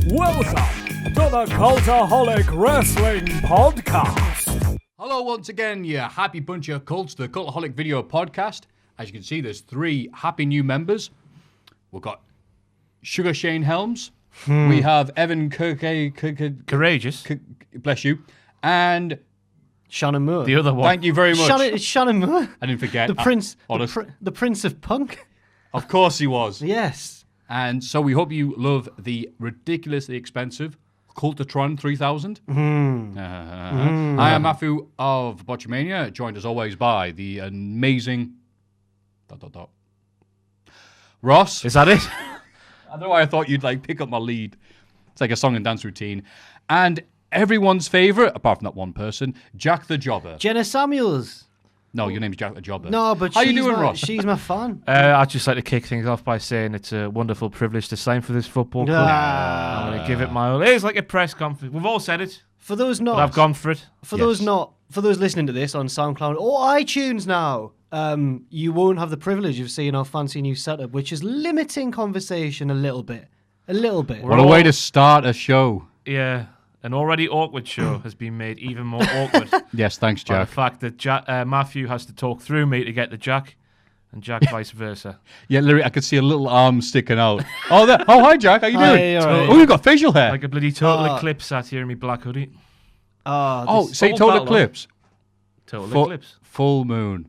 Welcome to the Cultaholic Wrestling Podcast. Hello once again, you happy bunch of cults, the Cultaholic Video Podcast. As you can see, there's 3 happy new members. We've got Sugar Shane Helms. We have Evan Courageous. Bless you. And Shannon Moore. The other one. thank you very much. It's Shannon Moore. I didn't forget. The prince. Honest. The prince of punk. Of course he was. Yes. And so we hope you love the ridiculously expensive Cultatron 3000. I am Matthew of Botchamania, joined as always by the amazing... Ross. Is that it? I don't know why I thought you'd pick up my lead. It's like a song and dance routine. And everyone's favourite, apart from that one person, Jack the Jobber. Jenna Samuels. No, your name's Jack the Jobber. No, but how you doing, Ross? She's my fan. I'd just like to kick things off by saying it's a wonderful privilege to sign for this football club. I'm going to give it my all. It's like a press conference. We've all said it. For those not, but I've gone for it. For those listening to this on SoundCloud or iTunes now, you won't have the privilege of seeing our fancy new setup, which is limiting conversation a little bit. What a way to start a show. Yeah. An already awkward show has been made even more awkward. Yes, thanks, Jack. By the fact that Matthew has to talk through me to get the Jack, and Jack vice versa. Yeah, literally, I could see a little arm sticking out. Oh, hi, Jack. How you doing? Right. Oh, you've got facial hair. Like a bloody Total Eclipse sat here in my black hoodie. Say Total Eclipse. Total Eclipse. Full moon.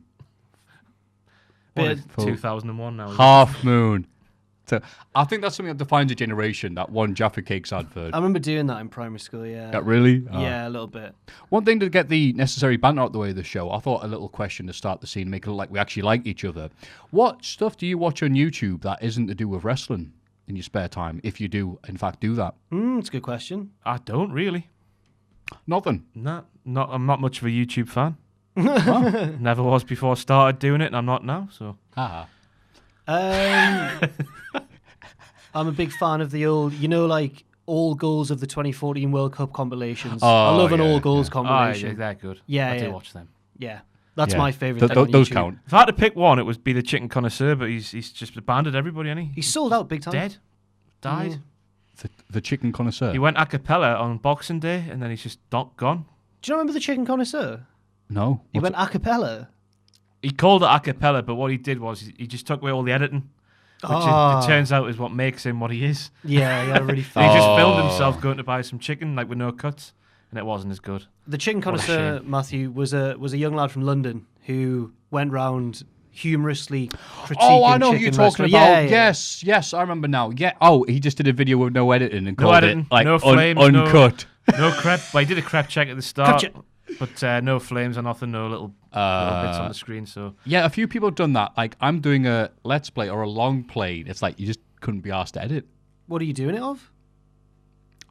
What is 2001 now? Half moon. So I think that's something that defines a generation, that one Jaffa Cakes advert. I remember doing that in primary school, yeah. Really? Yeah, a little bit. One thing to get the necessary banter out of the way of the show, I thought a little question to start the scene, make it look like we actually like each other. What stuff do you watch on YouTube that isn't to do with wrestling in your spare time, if you do, in fact, do that? It's a good question. I don't really. Nothing? I'm not much of a YouTube fan. Never was before I started doing it, and I'm not now, so... I'm a big fan of the old, all goals of the 2014 World Cup compilations. Oh, I love an all goals compilation. Yeah, they're good. Yeah, I do watch them. Yeah, that's my favourite. Those count. If I had to pick one, it would be the Chicken Connoisseur, but he's just abandoned everybody, hasn't he? He's sold out big time. Dead. Died. The Chicken Connoisseur? He went a cappella on Boxing Day, and then he's just gone. Do you remember the Chicken Connoisseur? No. He went a cappella. He called it a cappella, but what he did was he just took away all the editing. Which it turns out is what makes him what he is. Yeah, really He just filmed himself going to buy some chicken, with no cuts, and it wasn't as good. The Chicken Connoisseur, Matthew, was a young lad from London who went round humorously critiquing I know who you're chicken talking restaurants. about. Yeah. Yes, I remember now. Yeah. Oh, he just did a video with no editing and called editing, it no flames, uncut. No crep. Well, he did a crep check at the start, but no flames or nothing, no little bits on the screen. So yeah, a few people have done that. I'm doing a let's play or a long play. It's you just couldn't be asked to edit. What are you doing it of?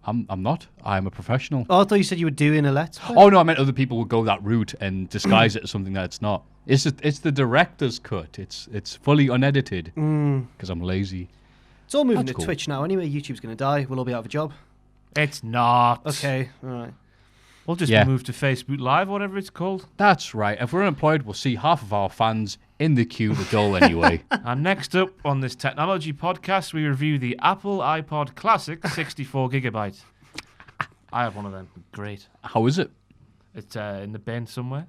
I'm not. I'm a professional. Oh, I thought you said you were doing a let's play. Oh no, I meant other people would go that route and disguise it as something that it's not. It's the director's cut. It's fully unedited because I'm lazy. It's all moving That's to cool. Twitch now. Anyway, YouTube's going to die. We'll all be out of a job. it's not. Okay, all right. We'll just move to Facebook Live, whatever it's called. That's right. If we're unemployed, we'll see half of our fans in the queue, the door anyway. And next up on this technology podcast, we review the Apple iPod Classic 64 gigabyte. I have one of them. Great. How is it? It's in the bin somewhere.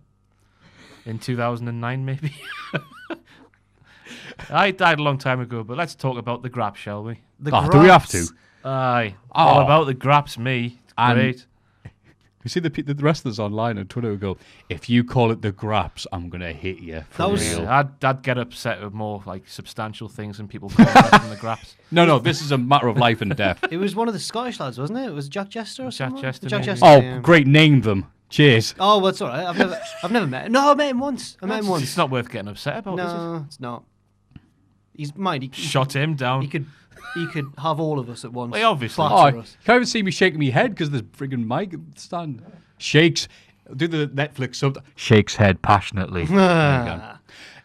In 2009, maybe. I died a long time ago, but let's talk about the grap, shall we? Do we have to? Aye. All about the graps, me. It's great. You see the rest of us online on Twitter who go, if you call it the graps, I'm going to hit you for real. I'd get upset with more substantial things than people call it the graps. No, this is a matter of life and death. It was one of the Scottish lads, wasn't it? It was Jack Jester or something? Jester, Jack maybe. Jester. Oh, yeah. great, name them. Cheers. Oh, well, it's all right. I've never met him. No, I met him once. It's not worth getting upset about, is it? No, it's not. He's mine. He Shot him down. He could have all of us at once. Well, obviously. Flatter us. You can't even see me shaking my head because there's friggin' mic stand. Shakes. Do the Netflix sub. Shakes head passionately. There you go.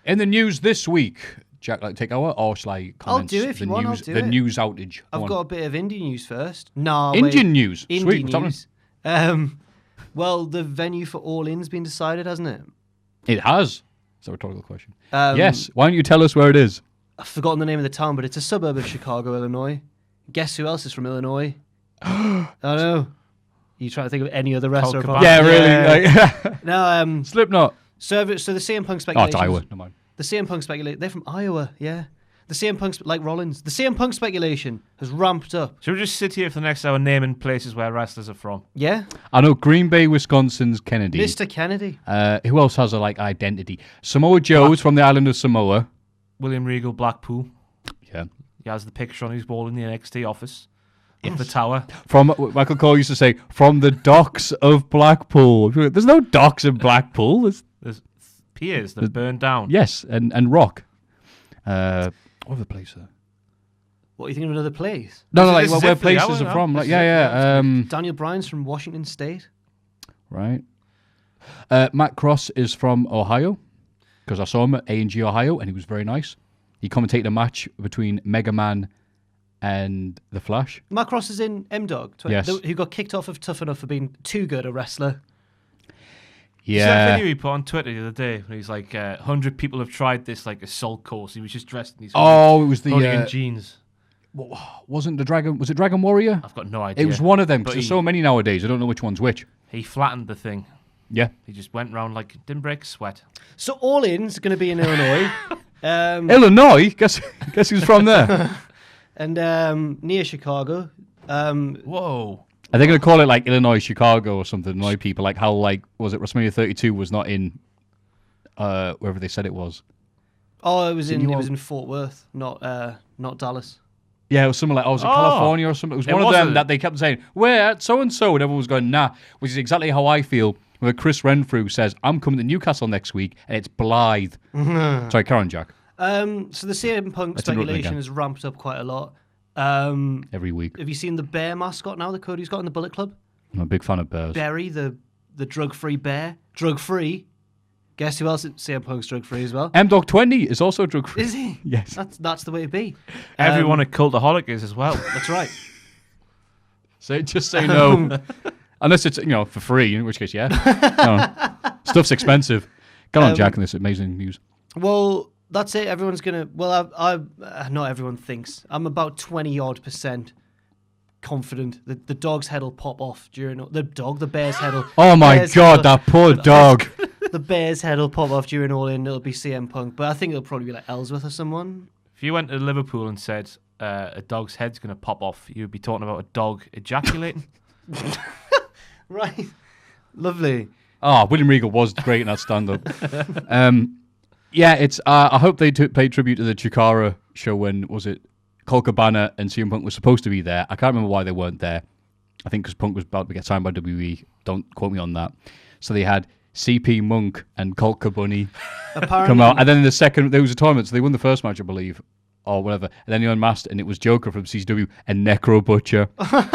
In the news this week, Jack, take over, or shall I comment? I'll do it if you want. I'll do the it. news outage. I've got a bit of indie news first. No, Indian news. Indie Sweet. What's news. Well, the venue for All In's been decided, hasn't it? It has. It's a rhetorical question. Yes. Why don't you tell us where it is? I've forgotten the name of the town, but it's a suburb of Chicago, Illinois. Guess who else is from Illinois? I don't know. You trying to think of any other wrestler? Cabana. Yeah, really. Like, No, Slipknot. so the CM Punk Oh, speculation. it's Iowa. Never mind. The CM Punk speculation. They're from Iowa, yeah. The CM Punk, like Rollins. The CM Punk speculation has ramped up. Should we just sit here for the next hour naming places where wrestlers are from? Yeah, I know Green Bay, Wisconsin's Kennedy. Mr. Kennedy. Who else has a identity? Samoa Joe's from the island of Samoa. William Regal, Blackpool. Yeah. He has the picture on his wall in the NXT office. Of the tower. From Michael Cole used to say, from the docks of Blackpool. There's no docks in Blackpool. There's piers that burned down. Yes, and rock. What other place there? What are you thinking of another place? No, This is where it for the places hour are now. from. This Like, is yeah. Daniel Bryan's from Washington State. Right. Matt Cross is from Ohio, because I saw him at A&G Ohio, and he was very nice. He commentated a match between Mega Man and The Flash. Matt Cross is in M-Dog, Yes. who got kicked off of Tough Enough for being too good a wrestler. See that Yeah. video he put on Twitter the other day where he's like, 100 people have tried this assault course. He was just dressed in these Oh, it was hooligan the... jeans. wasn't the Dragon... Was it Dragon Warrior? I've got no idea. It was one of them, But because there's he- so many nowadays. I don't know which one's which. He flattened the thing. Yeah. He just went round didn't break a sweat. So All In's going to be in Illinois. Illinois? Guess who's from there? And near Chicago. Whoa. Are they going to call it Illinois, Chicago or something? Annoy people, how was it WrestleMania 32 was not in wherever they said it was. Oh, it was Didn't you in all- Fort Worth, not Dallas. Yeah, it was something was it California or something? It was It one of them wasn't. that they kept saying, we're at so-and-so, and everyone was going, nah, which is exactly how I feel when Chris Renfrew says, I'm coming to Newcastle next week, and it's Blythe. Sorry, Karen Jack, So the CM Punk Let's interrupt speculation again. has ramped up quite a lot. every week. Have you seen the bear mascot now that Cody's got in the Bullet Club? I'm a big fan of bears. Berry, the drug-free bear. Drug-free. Guess who else? CM Punk's drug-free as well. M-Dog 20 is also drug-free. Is he? Yes. That's the way to be. Everyone at Cultaholic is as well. That's right. Just say no. Unless it's, for free, in which case, yeah. No. Stuff's expensive. Come on, Jack, in this amazing news. Well, that's it. Everyone's gonna. Well, I not everyone thinks. I'm about 20-odd% confident that the dog's head will pop off during the bear's head will. Oh my bear's God, head that poor dog. The bear's head will pop off during All In. It'll be CM Punk, but I think it'll probably be like Ellsworth or someone. If you went to Liverpool and said a dog's head's going to pop off, you'd be talking about a dog ejaculating. Right. Lovely. Oh, William Regal was great in that stand-up. Yeah, it's. I hope they pay tribute to the Chikara show when, was it, Colt Cabana and CM Punk were supposed to be there. I can't remember why they weren't there. I think because Punk was about to get signed by WWE. Don't quote me on that. So they had CP Monk and Colt Cabana Apparently, come out. And then in the second, there was a tournament, so they won the first match, I believe, or whatever. And then he unmasked, and it was Joker from CCW and Necro Butcher.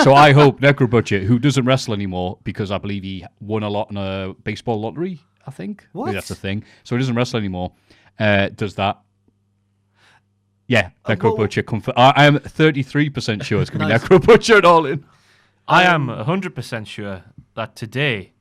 So I hope Necro Butcher, who doesn't wrestle anymore because I believe he won a lot in a baseball lottery, I think. What? Maybe that's the thing. So he doesn't wrestle anymore. Does that. Yeah, Necro well- Butcher. I am 33% sure it's going to Nice. be Necro Butcher at All In. I am 100% sure that today,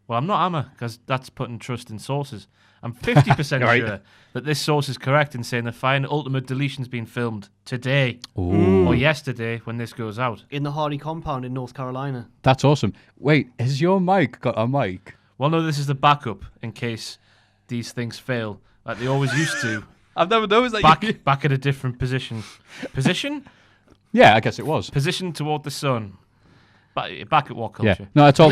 well, I'm not Amma because that's putting trust in sources. I'm 50% Right. sure that this source is correct in saying the final Ultimate Deletion's been filmed today Ooh. or yesterday when this goes out. in the Hardy compound in North Carolina. That's awesome. Wait, has your mic got a mic? Well, no, this is the backup in case these things fail, like they always used to. I've never noticed that. Back at a different position. Position? Yeah, I guess it was. Position toward the sun. Back at what Yeah, culture? no, it's all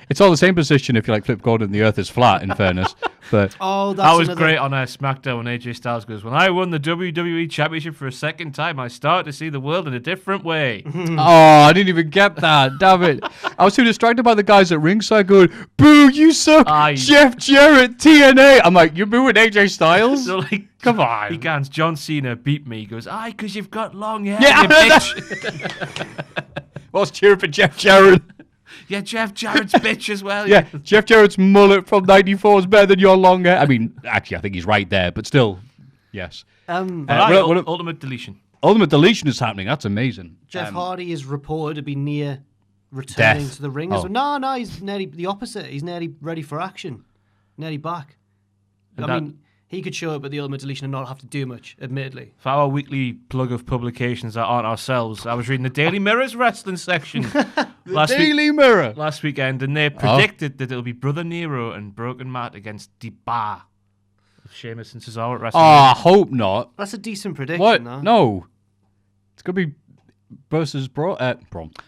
it's all the same position if you like Flip Gordon. The Earth is flat. In fairness, but Oh, That that's was another... great on SmackDown when AJ Styles goes, when I won the WWE Championship for a second time, I started to see the world in a different way. oh, I didn't even get that. Damn it! I was too distracted by the guys at ringside going, "Boo, you suck, Aye. Jeff Jarrett, TNA." I'm like, you're booing AJ Styles? So like, Come on. he goes, John Cena beat me. He goes, aye, because you've got long hair, Yeah, you I heard bitch. Well, cheering for Jeff Jarrett. Yeah, Jeff Jarrett's bitch as well. Yeah, Jeff Jarrett's mullet from '94 is better than your long hair. I mean, actually, I think he's right there, but still, yes. But aye, Ultimate Deletion. Ultimate Deletion is happening. That's amazing. Jeff Hardy is reported to be near returning Death. to the ring. Oh. No, he's nearly the opposite. He's nearly ready for action. Nearly back. And I that- mean, he could show up at the Ultimate Deletion and not have to do much, admittedly. For our weekly plug of publications that aren't ourselves, I was reading the Daily Mirror's wrestling section Daily Mirror. last weekend, and they predicted that it'll be Brother Nero and Broken Matt against Bar of Sheamus and Cesaro at Oh, wrestling. I hope not. That's a decent prediction, What? though. No. It's going to be versus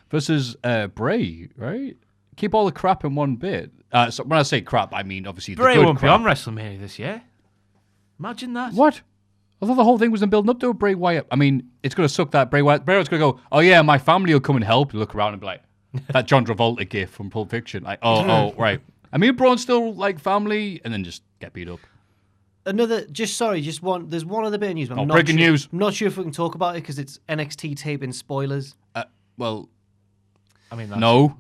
versus Bray, right? Keep all the crap in one bit. So when I say crap, I mean obviously Bray the good won't be crap. on WrestleMania this year. Imagine that. What? I thought the whole thing was in building up to a Bray Wyatt. I mean, it's going to suck that Bray Wyatt. Bray Wyatt's going to go, oh yeah, my family will come and help. You look around and be like, that John Travolta gif from Pulp Fiction. Like, oh, right. I mean, Braun's still like family, and then just get beat up. There's one other bit of news. But I'm not breaking sure, news. I'm not sure if we can talk about it because it's NXT taping spoilers. Well, I mean, that's, no.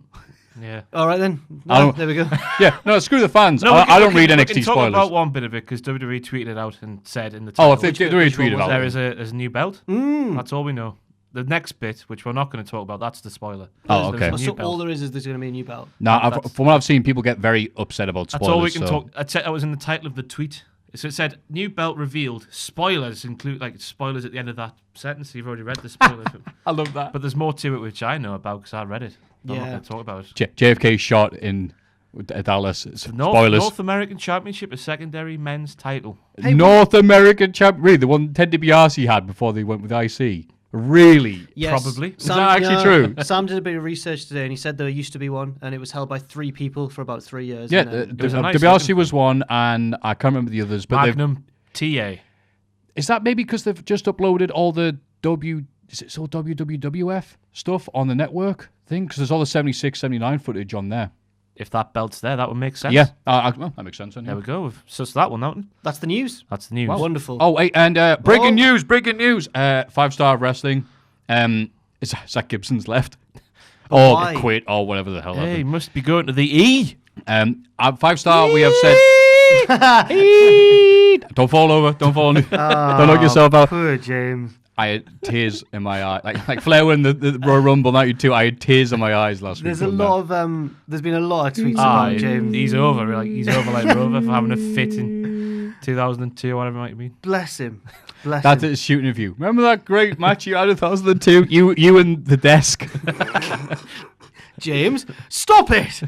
Yeah. All right then. I No, don't- there we go. Yeah, no, screw the fans. No, I don't read we NXT can talk spoilers. about one bit of it because WWE tweeted it out and said in the Oh, title, if they really tweeted about there it. is a new belt. That's all we know. The next bit, which we're not going to talk about, that's the spoiler. Oh, There's okay. a new So belt. all there is there's going to be a new belt. Now, That's- from what I've seen, people get very upset about That's spoilers. all we can so- talk. That was in the title of the tweet. So it said, new belt revealed. Spoilers include, like, spoilers at the end of that sentence. You've already read the spoilers. I love that. But there's more to it, which I know about because I read it. I'm not Yeah. going to talk about it. JFK shot in Dallas. North Spoilers. American Championship, a secondary men's title. North American champ. Really, the one Ted DiBiase had before they went with IC. Really? Yes. Probably. Is that actually true? Sam did a bit of research today and he said there used to be one and it was held by 3 people for about 3 years. Yeah, and then- was a nice DiBiase looking- was one, and I can't remember the others. But Magnum TA. is that maybe because they've just uploaded all the Is it still WWF stuff on the network thing? Because there's all the 76, 79 footage on there. If that belt's there, that would make sense. Yeah, well, that makes sense. Then, yeah. There we go. We've sussed that one out. That's the news. That's the news. Wonderful. Oh, wait, and breaking Oh. news. 5-star wrestling. Is Zach Gibson's left? Or why? quit, or whatever the hell. Hey, happened. must be going to the E. At 5-star, we have said. Don't fall over. Don't fall. Don't knock yourself out. Poor James. I had tears in my eye, like Flair win the Royal Rumble '92. I had tears in my eyes last There's week. a from lot of there's been a lot of tweets Ah, about James. he's over. He's over like Rover for having a fit in 2002 or whatever it might be. Bless him. Bless That's him. a shooting of you. Remember that great match you had in 2002? You and the desk. James, stop it.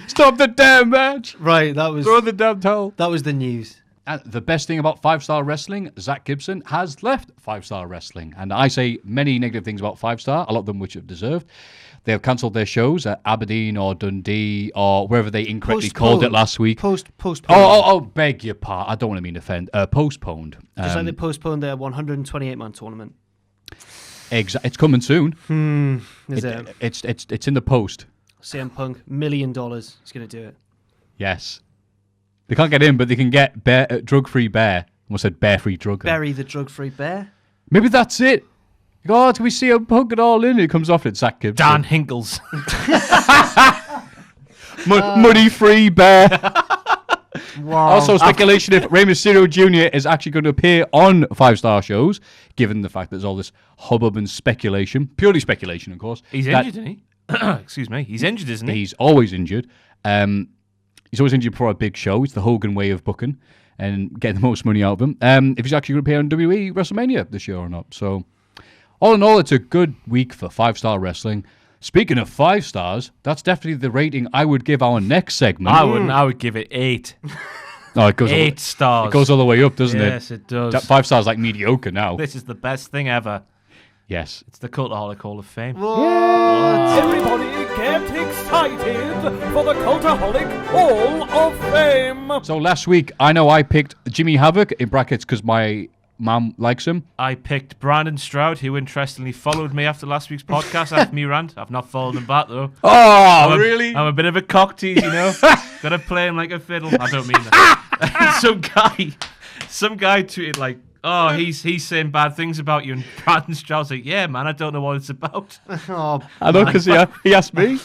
Stop the damn match. Right, that was Throw the damn towel. the news. And the best thing about 5-star wrestling, Zach Gibson has left 5-star wrestling. And I say many negative things about 5-star, a lot of them which have deserved. They have cancelled their shows at Aberdeen or Dundee or wherever they incorrectly called it last week. Postponed. Oh, beg your pardon. I don't want to mean offend. Postponed. Just like they postponed their 128-man tournament. It's coming soon. Is it? It's in the post. CM Punk, $1 million. He's going to do it. Yes. They can't get in, but they can get drug-free bear. Almost said bear-free drug. Bury the drug-free bear. Maybe that's it. You go, can we see him Punk it all in? It comes off at Zach Gibson. Dan Hinkles. Money-free bear. Wow. Also, speculation if Rey Mysterio Jr. is actually going to appear on 5-star shows, given the fact that there's all this hubbub and speculation. Purely speculation, of course. He's that injured, isn't he? Excuse me. He's injured, isn't he? He's always injured. He's always injured before a big show. It's the Hogan way of booking and getting the most money out of him. If he's actually going to appear on WWE WrestleMania this year or not. So, all in all, it's a good week for 5-star wrestling. Speaking of 5 stars, that's definitely the rating I would give our next segment. I wouldn't. I would give it 8. No, it goes 8 stars. It goes all the way up, doesn't it? Yes, it does. 5 stars like mediocre now. This is the best thing ever. Yes. It's the Cultaholic Hall of Fame. Everybody get excited for the Cultaholic Hall of Fame. So last week, I know I picked Jimmy Havoc in brackets because my mum likes him. I picked Brandon Stroud, who interestingly followed me after last week's podcast after me rant. I've not followed him back, though. Oh, really? I'm a bit of a cock tease, you know. Gotta play him like a fiddle. I don't mean that. some guy tweeted like, "Oh, he's saying bad things about you," and Brandon Stroud's like, "Yeah, man, I don't know what it's about." Oh, I know because he asked me.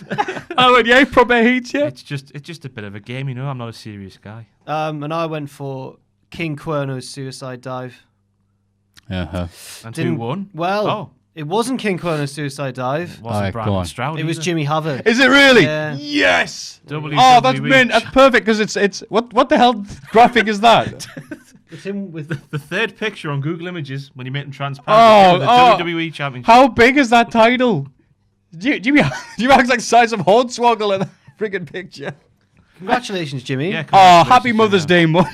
I went, yeah, he probably hates you. It's just a bit of a game, you know. I'm not a serious guy. and I went for King Cuerno's suicide dive. Uh-huh. And Didn't- who won? Well, Oh. It wasn't King Kong in a suicide dive. It wasn't Go Brandon on. Stroud. It was either. Jimmy Havard. Is it really? Yeah. Yes. WWE. Oh, that's mint. That's perfect because it's what the hell graphic is that? It's him with The third picture on Google Images when you make them transparent. Oh, the oh. WWE Championship. How big is that title? Jimmy Hack's like the size of Hornswoggle in that friggin' picture. Congratulations, Jimmy. Yeah, Oh, congratulations, happy Mother's Jimmy. Day, Mum.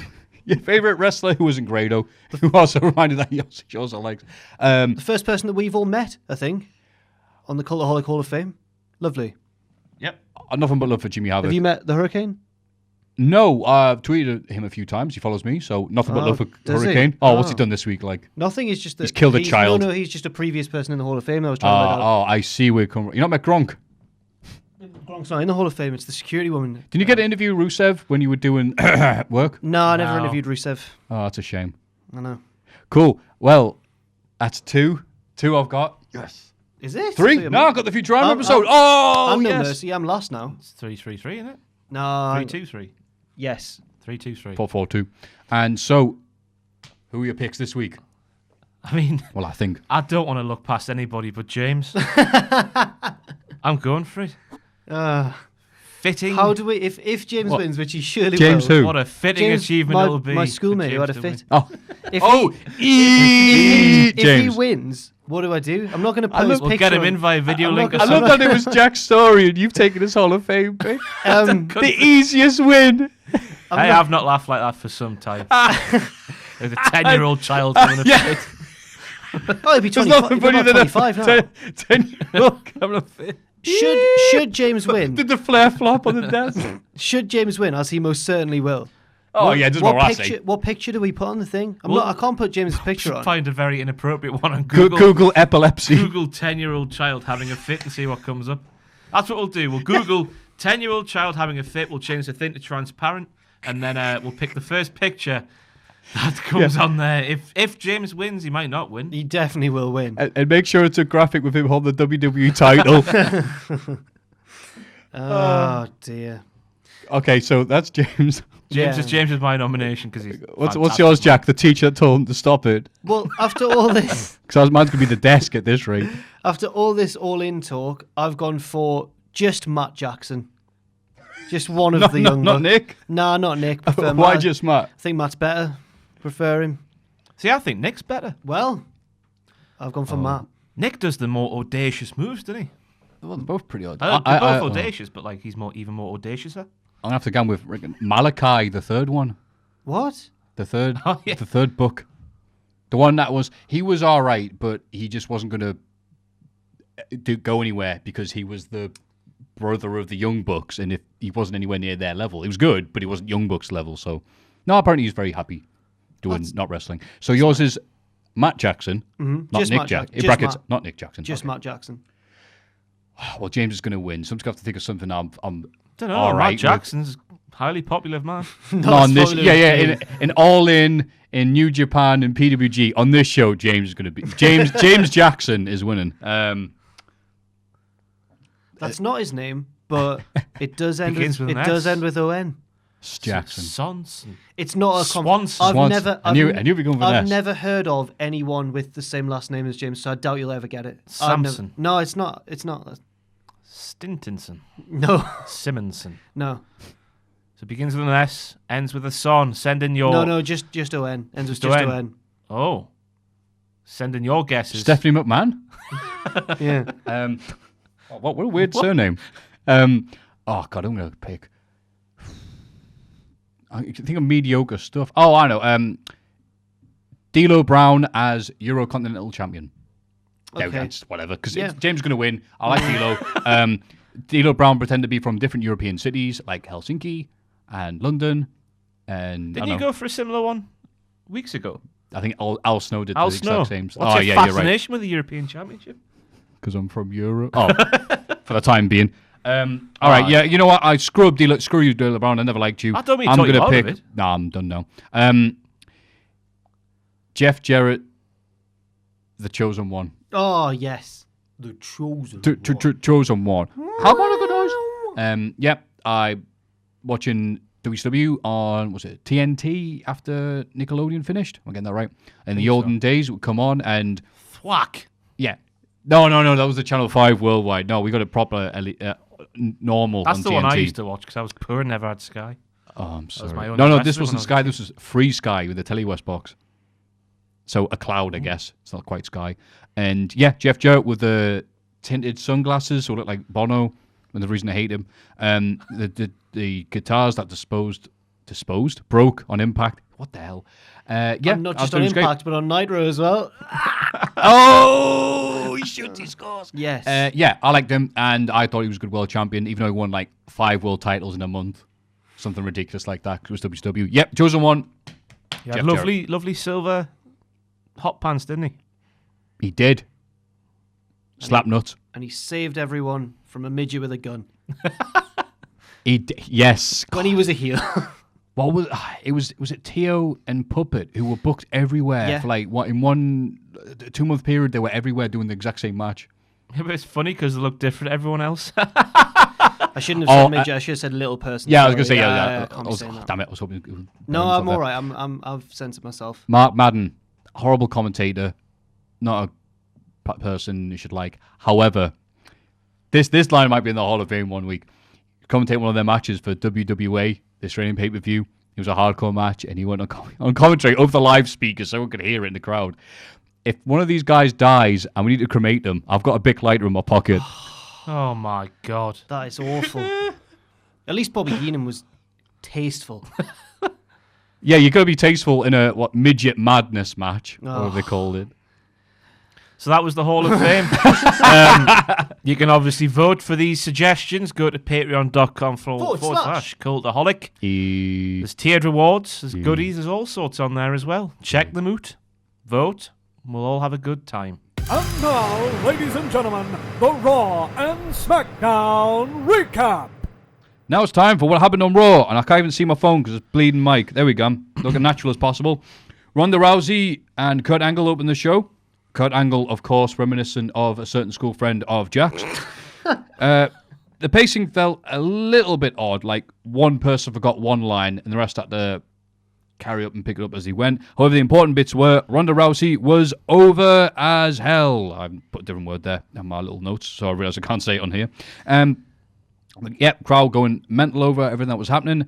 Your favourite wrestler who wasn't Grado, who also reminded that he also likes. The first person that we've all met, I think, on the Cultaholic Hall of Fame. Lovely. Yep. Nothing but love for Jimmy Havoc. Have you met the Hurricane? No, I've tweeted him a few times. He follows me, so nothing but Oh, love for does he? Hurricane. Oh, what's he Oh. done this week? Like, Nothing. He's just He's killed a child. No, he's just a previous person in the Hall of Fame. I was trying to work out. I see where you come from. You not met Gronk? Gronk's not in the Hall of Fame. It's the security woman. Didn't you get to interview Rusev when you were doing work? No, I never No. interviewed Rusev. Oh, that's a shame. I know. Cool. Well, that's two. Two I've got. Yes. Is it? Three? So No, I've got the Futurama I'm- episode. I'm- Oh, I'm no yes. mercy. I'm last now. It's 3-3-3, isn't it? No. I'm- 3-2-3. Yes. 3-2-3. 4-4-2. And so, who are your picks this week? I mean, Well, I think. I don't want to look past anybody but James. I'm going for it. Fitting. How do we? If James What? wins, which he surely James will. who? What a fitting James, achievement my, it'll be. my for schoolmate who James had a to win. fit. Oh. If Oh, if James. he wins, what do I do? I'm not going to I post love- We'll picture. get him on- in via video I'm link not or I love something. that it was Jack's story and you've taken his Hall of Fame pick. The easiest win. Hey, I've not laughed like that for some time. With a 10-year-old child having a Yeah. fit. Oh, he'll be There's 25, nothing he'll be funnier about than 25 now. 10-year-old having a fit. Should James win? Did the flare flop on the desk? Should James win, as he most certainly will? Oh, yeah, it doesn't matter what I say. What picture do we put on the thing? Well, I can't put James' picture on. Find a very inappropriate one on Google, Google. epilepsy. Google 10-year-old child having a fit and see what comes up. That's what we'll do. We'll Google 10-year-old child having a fit. We'll change the thing to transparent, and then we'll pick the first picture that comes on there. If James wins, he might not win. He definitely will win. And make sure it's a graphic with him holding the WWE title. Oh dear. Okay, so that's James. James Yeah. is my nomination because he's. What's fantastic. yours, Jack? The teacher that told him to stop it. Well, after all this, Because mine's going to be the desk at this rate. after all this all-in talk, I've gone for just Matt Jackson. Just one of the young not bucks. Nick. Nah, not Nick. Prefer Why Matt. just Matt? I think Matt's better. Prefer him. See, I think Nick's better. Well, I've gone for Matt. Nick does the more audacious moves, doesn't he? Well, they're both pretty odd. They're both audacious, but like he's even more audacious. I'm going to have to go with Malachi, the third one. What? The third, Oh, yeah. the third book. The one that he was all right, but he just wasn't going to go anywhere because he was the brother of the Young Bucks, and if he wasn't anywhere near their level, he was good, but he wasn't Young Bucks level. So, no, apparently he's very happy doing not wrestling. So yours is Matt Jackson, not Just Nick Matt Jackson. Jack- In just brackets, Matt. not Nick Jackson. Just Okay. Matt Jackson. Well, James is going to win, so I'm just going to have to think of something I'm Don't know. all right Matt with. Jackson's highly popular man. on this, spoiler yeah, game. in All In New Japan and PWG on this show, James is going to be James Jackson is winning. That's not his name, but it does end Begins with with it an does S. end with ON. Jackson. Sonson. It's not a Swanson. I've Swanson. never. I knew you were going for an I've S. never heard of anyone with the same last name as James, so I doubt you'll ever get it. I've never- Samson. No, it's not. It's not. Stintinson. No, Simonson. no, So it begins with an S, ends with a son. Send in your. no. Just ON. Ends with Just just ON. ON. Oh. Send in your guesses. Stephanie McMahon. Yeah. What a weird surname. Oh God, I'm going to pick. I think of mediocre stuff. Oh, I know. D'Lo Brown as Eurocontinental Champion. Yeah, Okay. that's whatever. Because Yeah. James is going to win. I like D'Lo. D'Lo Brown pretend to be from different European cities like Helsinki and London. And Didn't I you know, go for a similar one weeks ago? I think Al Snow did Al the Snow. exact same. What's Oh, your yeah, you're right. fascination with the European Championship? Because I'm from Europe. Oh, for the time being. All right, yeah. You know what? I screw you, D'Lo Brown. I never liked you. I don't mean I'm talk you gonna out of pick. it. Nah, I'm done now. Jeff Jarrett, the chosen one. Oh yes. The chosen. Chosen one. How about a good noise? Yep. I watching WCW on was it TNT after Nickelodeon finished? Am I getting that right? In the olden days, it would come on and Thwack. yeah, No, that was the Channel 5 worldwide. No, we got a proper normal That's on the TNT. one I used to watch because I was poor and never had Sky. Oh, I'm sorry. my only No, this investment when wasn't I was Sky. a This was free Sky with the Telewest box. So a cloud, I guess. It's not quite Sky. And yeah, Jeff Jarrett with the tinted sunglasses, so look like Bono, and the reason I hate him. The guitars that broke on Impact. What the hell? Yeah, And not just on Impact, but on Nitro as well. Oh, he shoots, he scores. Yes. Yeah, I liked him, and I thought he was a good world champion, even though he won like 5 world titles in a month. Something ridiculous like that, 'cause it was WCW. Yep, chosen one. He had Jeff lovely silver hot pants, didn't he? He did. Slap nuts. And he saved everyone from a midget with a gun. Yes. When he was a heel. What was it? Was it Tio and Puppet who were booked everywhere Yeah. for like what in 2-month period? They were everywhere doing the exact same match. Yeah, but it's funny because they look different to everyone else. I shouldn't have said midget. I should have said little person. Yeah, I was gonna say Sorry. yeah. I can't I be was, saying that. damn it! I was hoping. it would No, burn I'm somewhere. all right. I've censored myself. Mark Madden, horrible commentator, not a person you should like. However, this line might be in the Hall of Fame one week. Commentate one of their matches for WWE, this training pay-per-view. It was a hardcore match, and he went on commentary over the live speaker so everyone could hear it in the crowd. If one of these guys dies and we need to cremate them, I've got a big lighter in my pocket. Oh my god. That is awful. At least Bobby Heenan was tasteful. Yeah, you got to be tasteful in a midget madness match, whatever they called it. So that was the Hall of Fame. You can obviously vote for these suggestions. Go to patreon.com/Cultaholic. There's tiered rewards, there's goodies, there's all sorts on there as well. Check them out. Vote. We'll all have a good time. And now, ladies and gentlemen, the Raw and SmackDown recap. Now it's time for what happened on Raw, and I can't even see my phone because it's bleeding mic. There we go. Looking natural as possible. Ronda Rousey and Kurt Angle opened the show. Kurt Angle, of course, reminiscent of a certain school friend of Jack's. The pacing felt a little bit odd, like one person forgot one line and the rest had to carry up and pick it up as he went. However, the important bits were Ronda Rousey was over as hell. I put a different word there in my little notes, so I realise I can't say it on here. Crowd going mental over everything that was happening.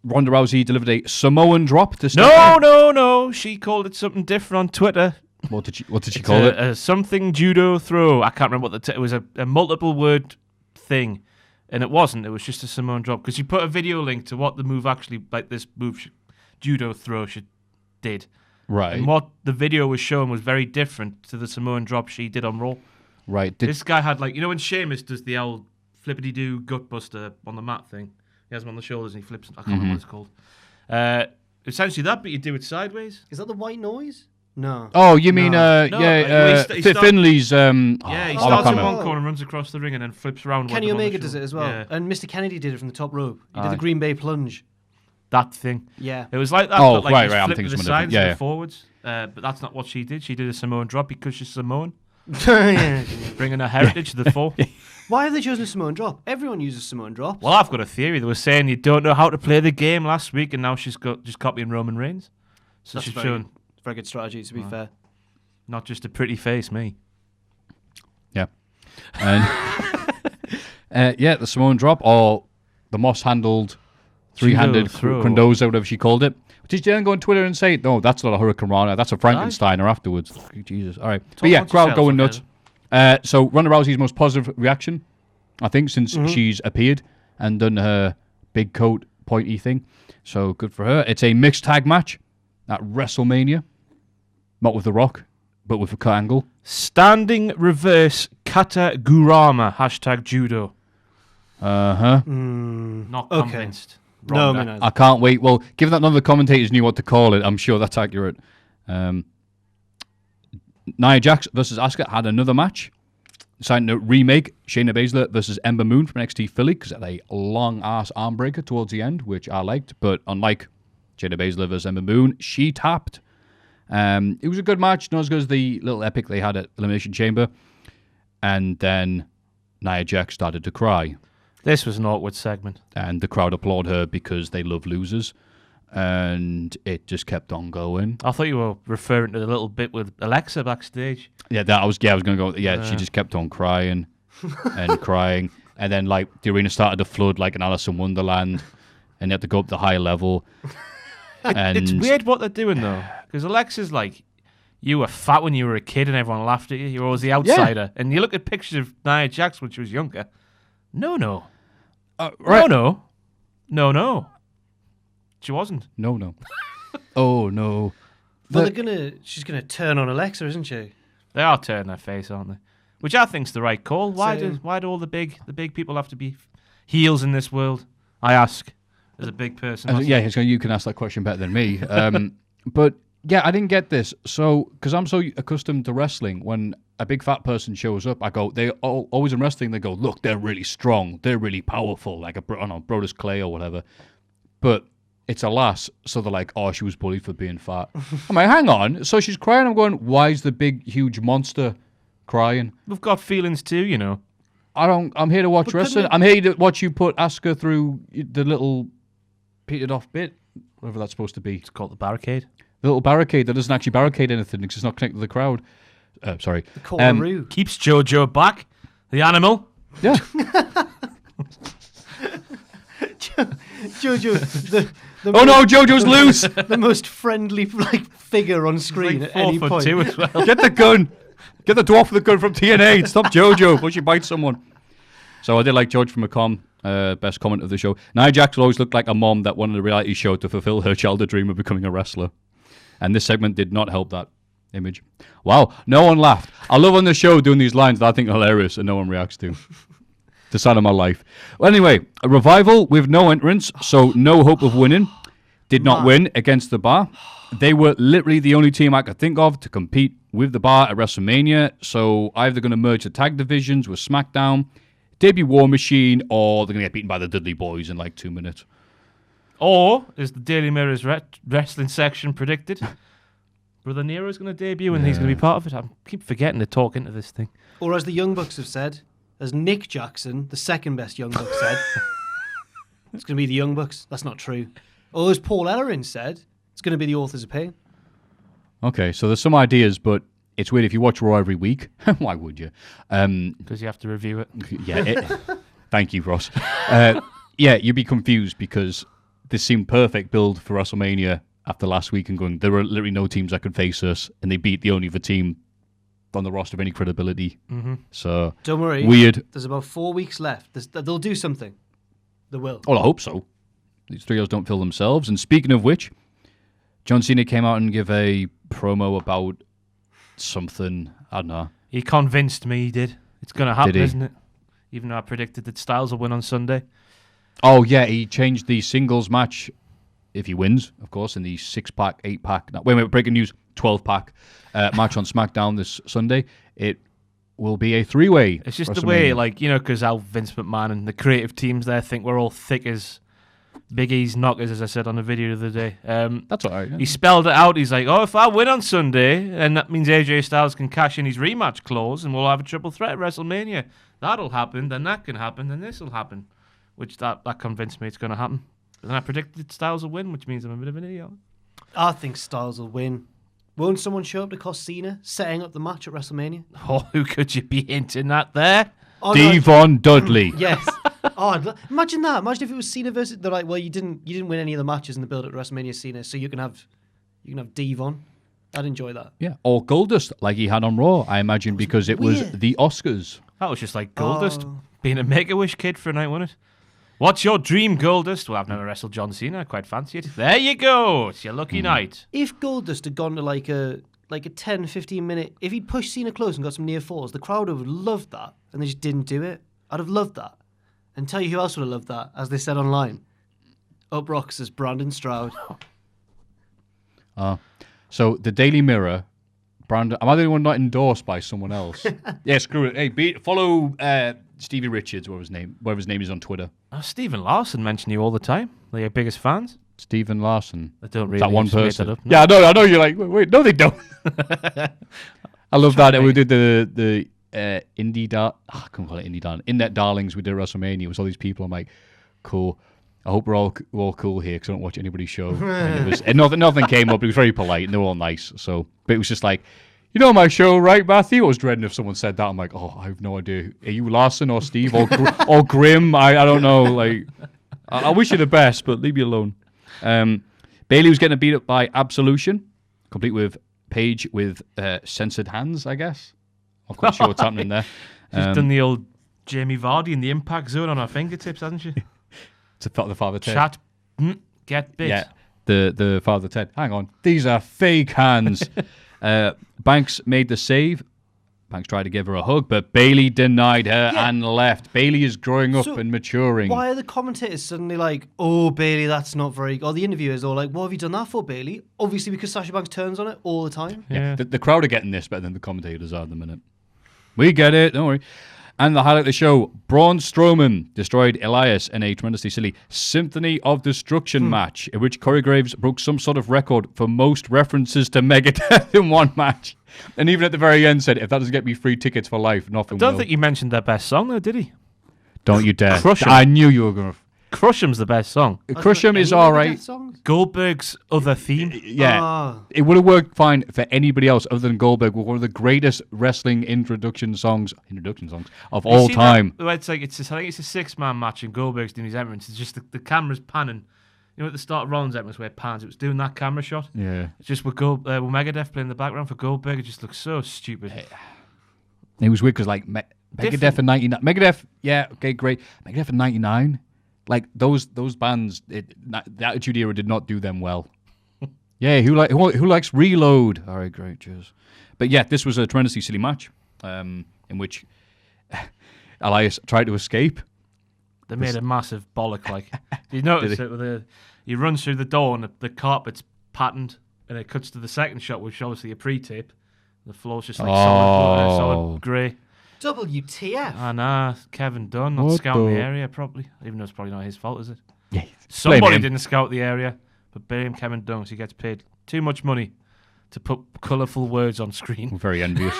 Ronda Rousey delivered a Samoan drop to start. No. She called it something different on Twitter. What did she call it? A something judo throw. I can't remember what it was. A multiple word thing, and it wasn't. It was just a Samoan drop because she put a video link to what the move actually, like this move, judo throw, she did. Right. And what the video was showing was very different to the Samoan drop she did on Raw. Right. This guy had when Sheamus does the old flippity doo gut buster on the mat thing. He has him on the shoulders and he flips. I can't remember what it's called. Essentially that, but you do it sideways. Is that the white noise? No. Oh, you mean, he Finley's... Yeah, he I starts can't in one remember. corner and runs across the ring and then flips around. Kenny with him on the Omega does it shoulder. as well. Yeah. And Mr. Kennedy did it from the top rope. He did Aye. the Green Bay plunge. That thing. Yeah. It was like that, Oh, but like right, just right, I'm flip thinking to the something sides different. and Yeah, the forwards. But that's not what she did. She did a Samoan drop because she's Samoan, Yeah. bringing her heritage to the fore. Why have they chosen a Samoan drop? Everyone uses Samoan drops. Well, I've got a theory. They were saying you don't know how to play the game last week, and now she's got just copying Roman Reigns. So That's she's very, showing very good strategy, to be fair. not just a pretty face, me. Yeah. And the Samoan drop, or the moss-handled three-handed throw. Condoza, whatever she called it. Did you then go on Twitter and say, no, that's not a Hurricane Rana, that's a Frankensteiner afterwards? Jesus. All right. But yeah, amongst crowd yourselves, going nuts. So Ronda Rousey's most positive reaction, I think, since she's appeared and done her big coat pointy thing. So good for her. It's a mixed tag match at WrestleMania. Not with The Rock, but with Kurt Angle. Standing reverse kata gurama #judo. Uh-huh. Not Okay. convinced. No, Ronda. me neither. I can't wait. Well, given that none of the commentators knew what to call it, I'm sure that's accurate. Nia Jax versus Asuka had another match. Deciding to remake Shayna Baszler versus Ember Moon from NXT Philly because it had a long-ass arm breaker towards the end, which I liked. But unlike Shayna Baszler versus Ember Moon, she tapped. It was a good match, not as good as the little epic they had at Elimination Chamber. And then Nia Jax started to cry. This was an awkward segment. And the crowd applaud her because they love losers. and it just kept on going. I thought you were referring to the little bit with Alexa backstage. Yeah, I was going to go. Yeah, she just kept on crying and crying, and then like the arena started to flood like an Alice in Wonderland, and you had to go up the high level. And It's weird what they're doing though, because Alexa's like, you were fat when you were a kid and everyone laughed at you. You were always the outsider. And you look at pictures of Nia Jax when she was younger. No. right. No. She wasn't. No. Oh no. Well, she's gonna turn on Alexa, isn't she? They are turning their face, aren't they? Which I think's the right call. Why Same. do all the big people have to be heels in this world? I ask, as a big person. Yeah, you can ask that question better than me. But yeah, I didn't get this. So, because I'm so accustomed to wrestling, when a big fat person shows up, I go, always in wrestling, they go, look, they're really strong, they're really powerful, like Brodus Clay or whatever. But it's a lass, so they're like, oh, she was bullied for being fat. I'm like, hang on. So she's crying. I'm going, why is the big, huge monster crying? We've got feelings too, you know. I'm here to watch wrestling. I'm here to watch you put Asuka through the little petered off bit, whatever that's supposed to be. It's called the barricade. The little barricade that doesn't actually barricade anything because it's not connected to the crowd. Sorry. The Coraroo. Keeps Jojo back, the animal. Yeah. Jojo, the Oh no, Jojo's loose. the most friendly figure on screen Like at any 4'2" point. as well. Get the gun. Get the dwarf with the gun from TNA. Stop Jojo before she bites someone. So I did like George from McCom, best comment of the show. Nia Jax will always look like a mom that wanted a reality show to fulfill her childhood dream of becoming a wrestler. And this segment did not help that image. Wow, no one laughed. I love on the show doing these lines that I think are hilarious and no one reacts to. The sign of my life. Well, anyway, a Revival with no entrance, so no hope of winning. Did not win against the Bar. They were literally the only team I could think of to compete with the Bar at WrestleMania, so either going to merge the tag divisions with SmackDown, debut War Machine, or they're going to get beaten by the Dudley Boys in like 2 minutes. Or, as the Daily Mirror's wrestling section predicted, Brother Nero's going to debut and he's going to be part of it. I keep forgetting to talk into this thing. Or as the Young Bucks have said, as Nick Jackson, the second best Young Buck, said, it's going to be the Young Bucks. That's not true. Or as Paul Ellering said, it's going to be the Authors of Pain. Okay, so there's some ideas, but it's weird if you watch Raw every week. Why would you? Because you have to review it. Yeah. Thank you, Ross. Yeah, you'd be confused because this seemed perfect build for WrestleMania after last week and going, there were literally no teams that could face us, and they beat the only other team on the roster of any credibility. Mm-hmm. So don't worry. Weird. There's about 4 weeks left. They'll do something. They will. Well, I hope so. These trios don't fill themselves. And speaking of which, John Cena came out and gave a promo about something. I don't know. He convinced me he did. It's going to happen, Did he? isn't it? Even though I predicted that Styles will win on Sunday. Oh, yeah, he changed the singles match, if he wins, of course, in the 6-pack, 8-pack. No, wait, breaking news, 12-pack match on SmackDown this Sunday. It will be a 3-way. It's just the way, like, you know, because how Vince McMahon and the creative teams there think we're all thick as Big E's knockers, as I said on the video the other day. That's all right. Yeah. He spelled it out. He's like, oh, if I win on Sunday, then that means AJ Styles can cash in his rematch clause and we'll have a triple threat at WrestleMania. That'll happen, then that can happen, then this will happen. Which that convinced me it's going to happen. But then I predicted Styles will win, which means I'm a bit of an idiot. I think Styles will win. Won't someone show up to cost Cena setting up the match at WrestleMania? Oh, who could you be hinting at there? Oh, Devon Dudley. Yes. Imagine that. Imagine if it was Cena versus. They're like, well, you didn't win any of the matches in the build at WrestleMania, Cena, so you can have Devon. I'd enjoy that. Yeah, or Goldust, like he had on Raw, I imagine, because it was weird. the Oscars. That was just like Goldust being a Make-A-Wish kid for a night, wasn't it? What's your dream, Goldust? Well, I've never wrestled John Cena. I quite fancy it. There you go. It's your lucky night. If Goldust had gone to like a 10, 15 minute, if he'd pushed Cena close and got some near falls, the crowd would have loved that, and they just didn't do it. I'd have loved that. And tell you who else would have loved that, as they said online. Up Rocks as Brandon Stroud. So the Daily Mirror, Brandon, am I the only one not endorsed by someone else? Yeah, screw it. Hey, follow Stevie Richards, whatever his name is on Twitter. Oh, Stephen Larson mentioned you all the time. They're your biggest fans. Stephen Larson. I don't Is really that one just make person? that up, no. Yeah, I know. You're like, wait, no, they don't. I love that. And we did the indie I couldn't call it indie darling. In that darlings we did WrestleMania. It was all these people. I'm like, cool. I hope we're all cool here because I don't watch anybody's show. And nothing came up. It was very polite and they were all nice. So, but it was just like, you know my show, right, Matthew? I was dreading if someone said that. I'm like, oh, I have no idea. Are you Larson or Steve or Grim? I don't know. Like, I wish you the best, but leave me alone. Bailey was getting beat up by Absolution, complete with Paige with censored hands, I guess. I'm quite sure what's happening there. She's done the old Jamie Vardy in the impact zone on her fingertips, hasn't she? To the Father Ted. Chat, get bit. Yeah, the Father Ted. Hang on. These are fake hands. Banks made the save. Banks tried to give her a hug, but Bailey denied her and left. Bailey is growing up and maturing. Why are the commentators suddenly like, oh, Bailey, that's not very... Or the interviewers are like, what have you done that for, Bailey? Obviously because Sasha Banks turns on it all the time. Yeah. The crowd are getting this better than the commentators are at the minute. We get it, don't worry. And the highlight of the show, Braun Strowman destroyed Elias in a tremendously silly Symphony of Destruction match, in which Corey Graves broke some sort of record for most references to Megadeth in one match. And even at the very end said, if that doesn't get me free tickets for life, nothing will. I don't think you mentioned their best song, though, did he? Don't you dare. Crush 'em. I knew you were going to... Crush 'em's the best song. Crush 'em is all right. Goldberg's other theme. Yeah. It would have worked fine for anybody else other than Goldberg. One of the greatest wrestling introduction songs of all time. It's like I think it's a 6-man match and Goldberg's doing his entrance. It's just the camera's panning. You know, at the start of Rollins' entrance where it pans, it was doing that camera shot. Yeah. It's just with Megadeth playing in the background for Goldberg. It just looks so stupid. It was weird because like Megadeth in 99. Megadeth, yeah, okay, great. Megadeth in 99. Like those bands, the Attitude Era did not do them well. Yeah, who likes Reload? All right, great, cheers. But yeah, this was a tremendously silly match in which Elias tried to escape. They made a massive bollock. Like you notice it, he runs through the door and the carpet's patterned, and it cuts to the second shot, which is obviously a pre-tape. The floor's just like solid grey. WTF? Nah, Kevin Dunn not scouting the area properly. Even though it's probably not his fault, is it? Yeah, somebody didn't scout the area, but blame Kevin Dunn because he gets paid too much money to put colourful words on screen. I'm very envious.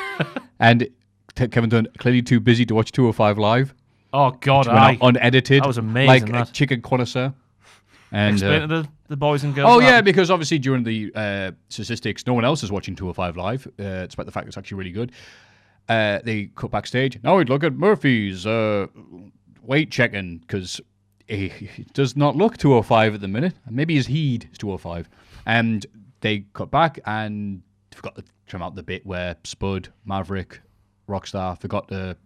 And Kevin Dunn clearly too busy to watch 205 Live. Oh God, unedited. That was amazing. Like a chicken connoisseur. And explain to the boys and girls. Oh yeah, because obviously during the statistics, no one else is watching 205 Live, despite the fact it's actually really good. They cut backstage. Now we'd look at Murphy's weight checking because he does not look 205 at the minute. Maybe his heed is 205. And they cut back and forgot to trim out the bit where Spud, Maverick, Rockstar forgot to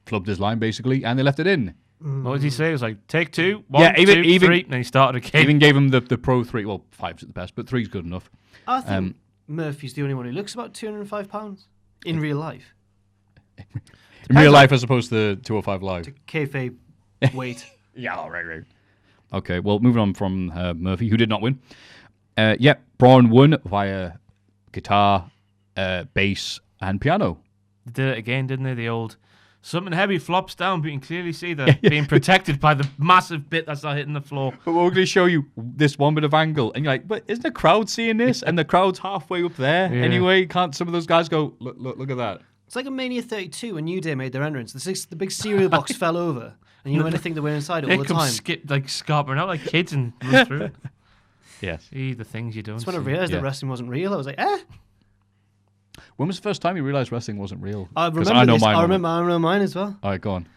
flubbed his line basically, and they left it in. What did he say? It was like take 2, 1, 2, 3, and then he started again. Even gave him the pro 3. Well, 5's at the best, but 3's good enough. I think Murphy's the only one who looks about 205 £. In real life. In real life as opposed to 205 Live. Kayfabe weight. Yeah, right. Okay, well, moving on from Murphy, who did not win. Braun won via guitar, bass, and piano. They did it again, didn't they? The old something heavy flops down, but you can clearly see they're being protected by the massive bit that's not hitting the floor. But we're going to show you this one bit of angle, and you're like, but isn't the crowd seeing this? And the crowd's halfway up there. Yeah. Anyway, can't some of those guys go, look at that? It's like a Mania 32 when New Day made their entrance. The big cereal box fell over, and you know anything that went inside it all the time. Scarpering out like kids and run through it. Yes. See the things you don't see. That's when I realised that wrestling wasn't real. I was like, When was the first time you realised wrestling wasn't real? I remember I know mine as well. All right, go on.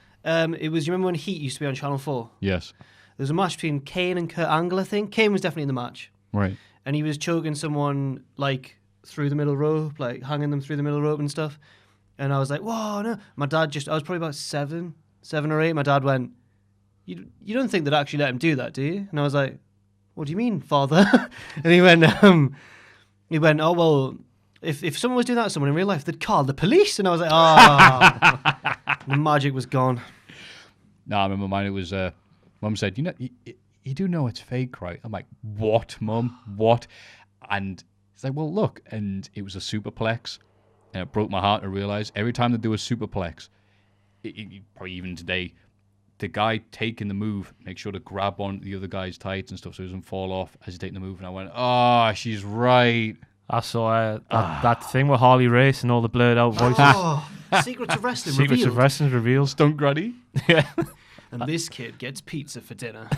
It was, you remember when Heat used to be on Channel 4? Yes. There was a match between Kane and Kurt Angle, I think. Kane was definitely in the match. Right. And he was choking someone, like, through the middle rope, like, hanging them through the middle rope and stuff. And I was like, whoa, no. My dad I was probably about 7 or 8. My dad went, you don't think they'd actually let him do that, do you? And I was like, what do you mean, father? And he went, oh, well... If someone was doing that to someone in real life, they'd call the police. And I was like, the magic was gone. No, I remember mine. It was, Mum said, you do know it's fake, right? I'm like, what, Mum? What? And it's like, well, look. And it was a superplex. And it broke my heart to realize every time they do a superplex, probably even today, the guy taking the move makes sure to grab on the other guy's tights and stuff so he doesn't fall off as he's taking the move. And I went, she's right. I saw that thing with Harley Race and all the blurred out voices. Secrets of Wrestling Secrets of Wrestling revealed. Stunt Granny. Yeah. And this kid gets pizza for dinner.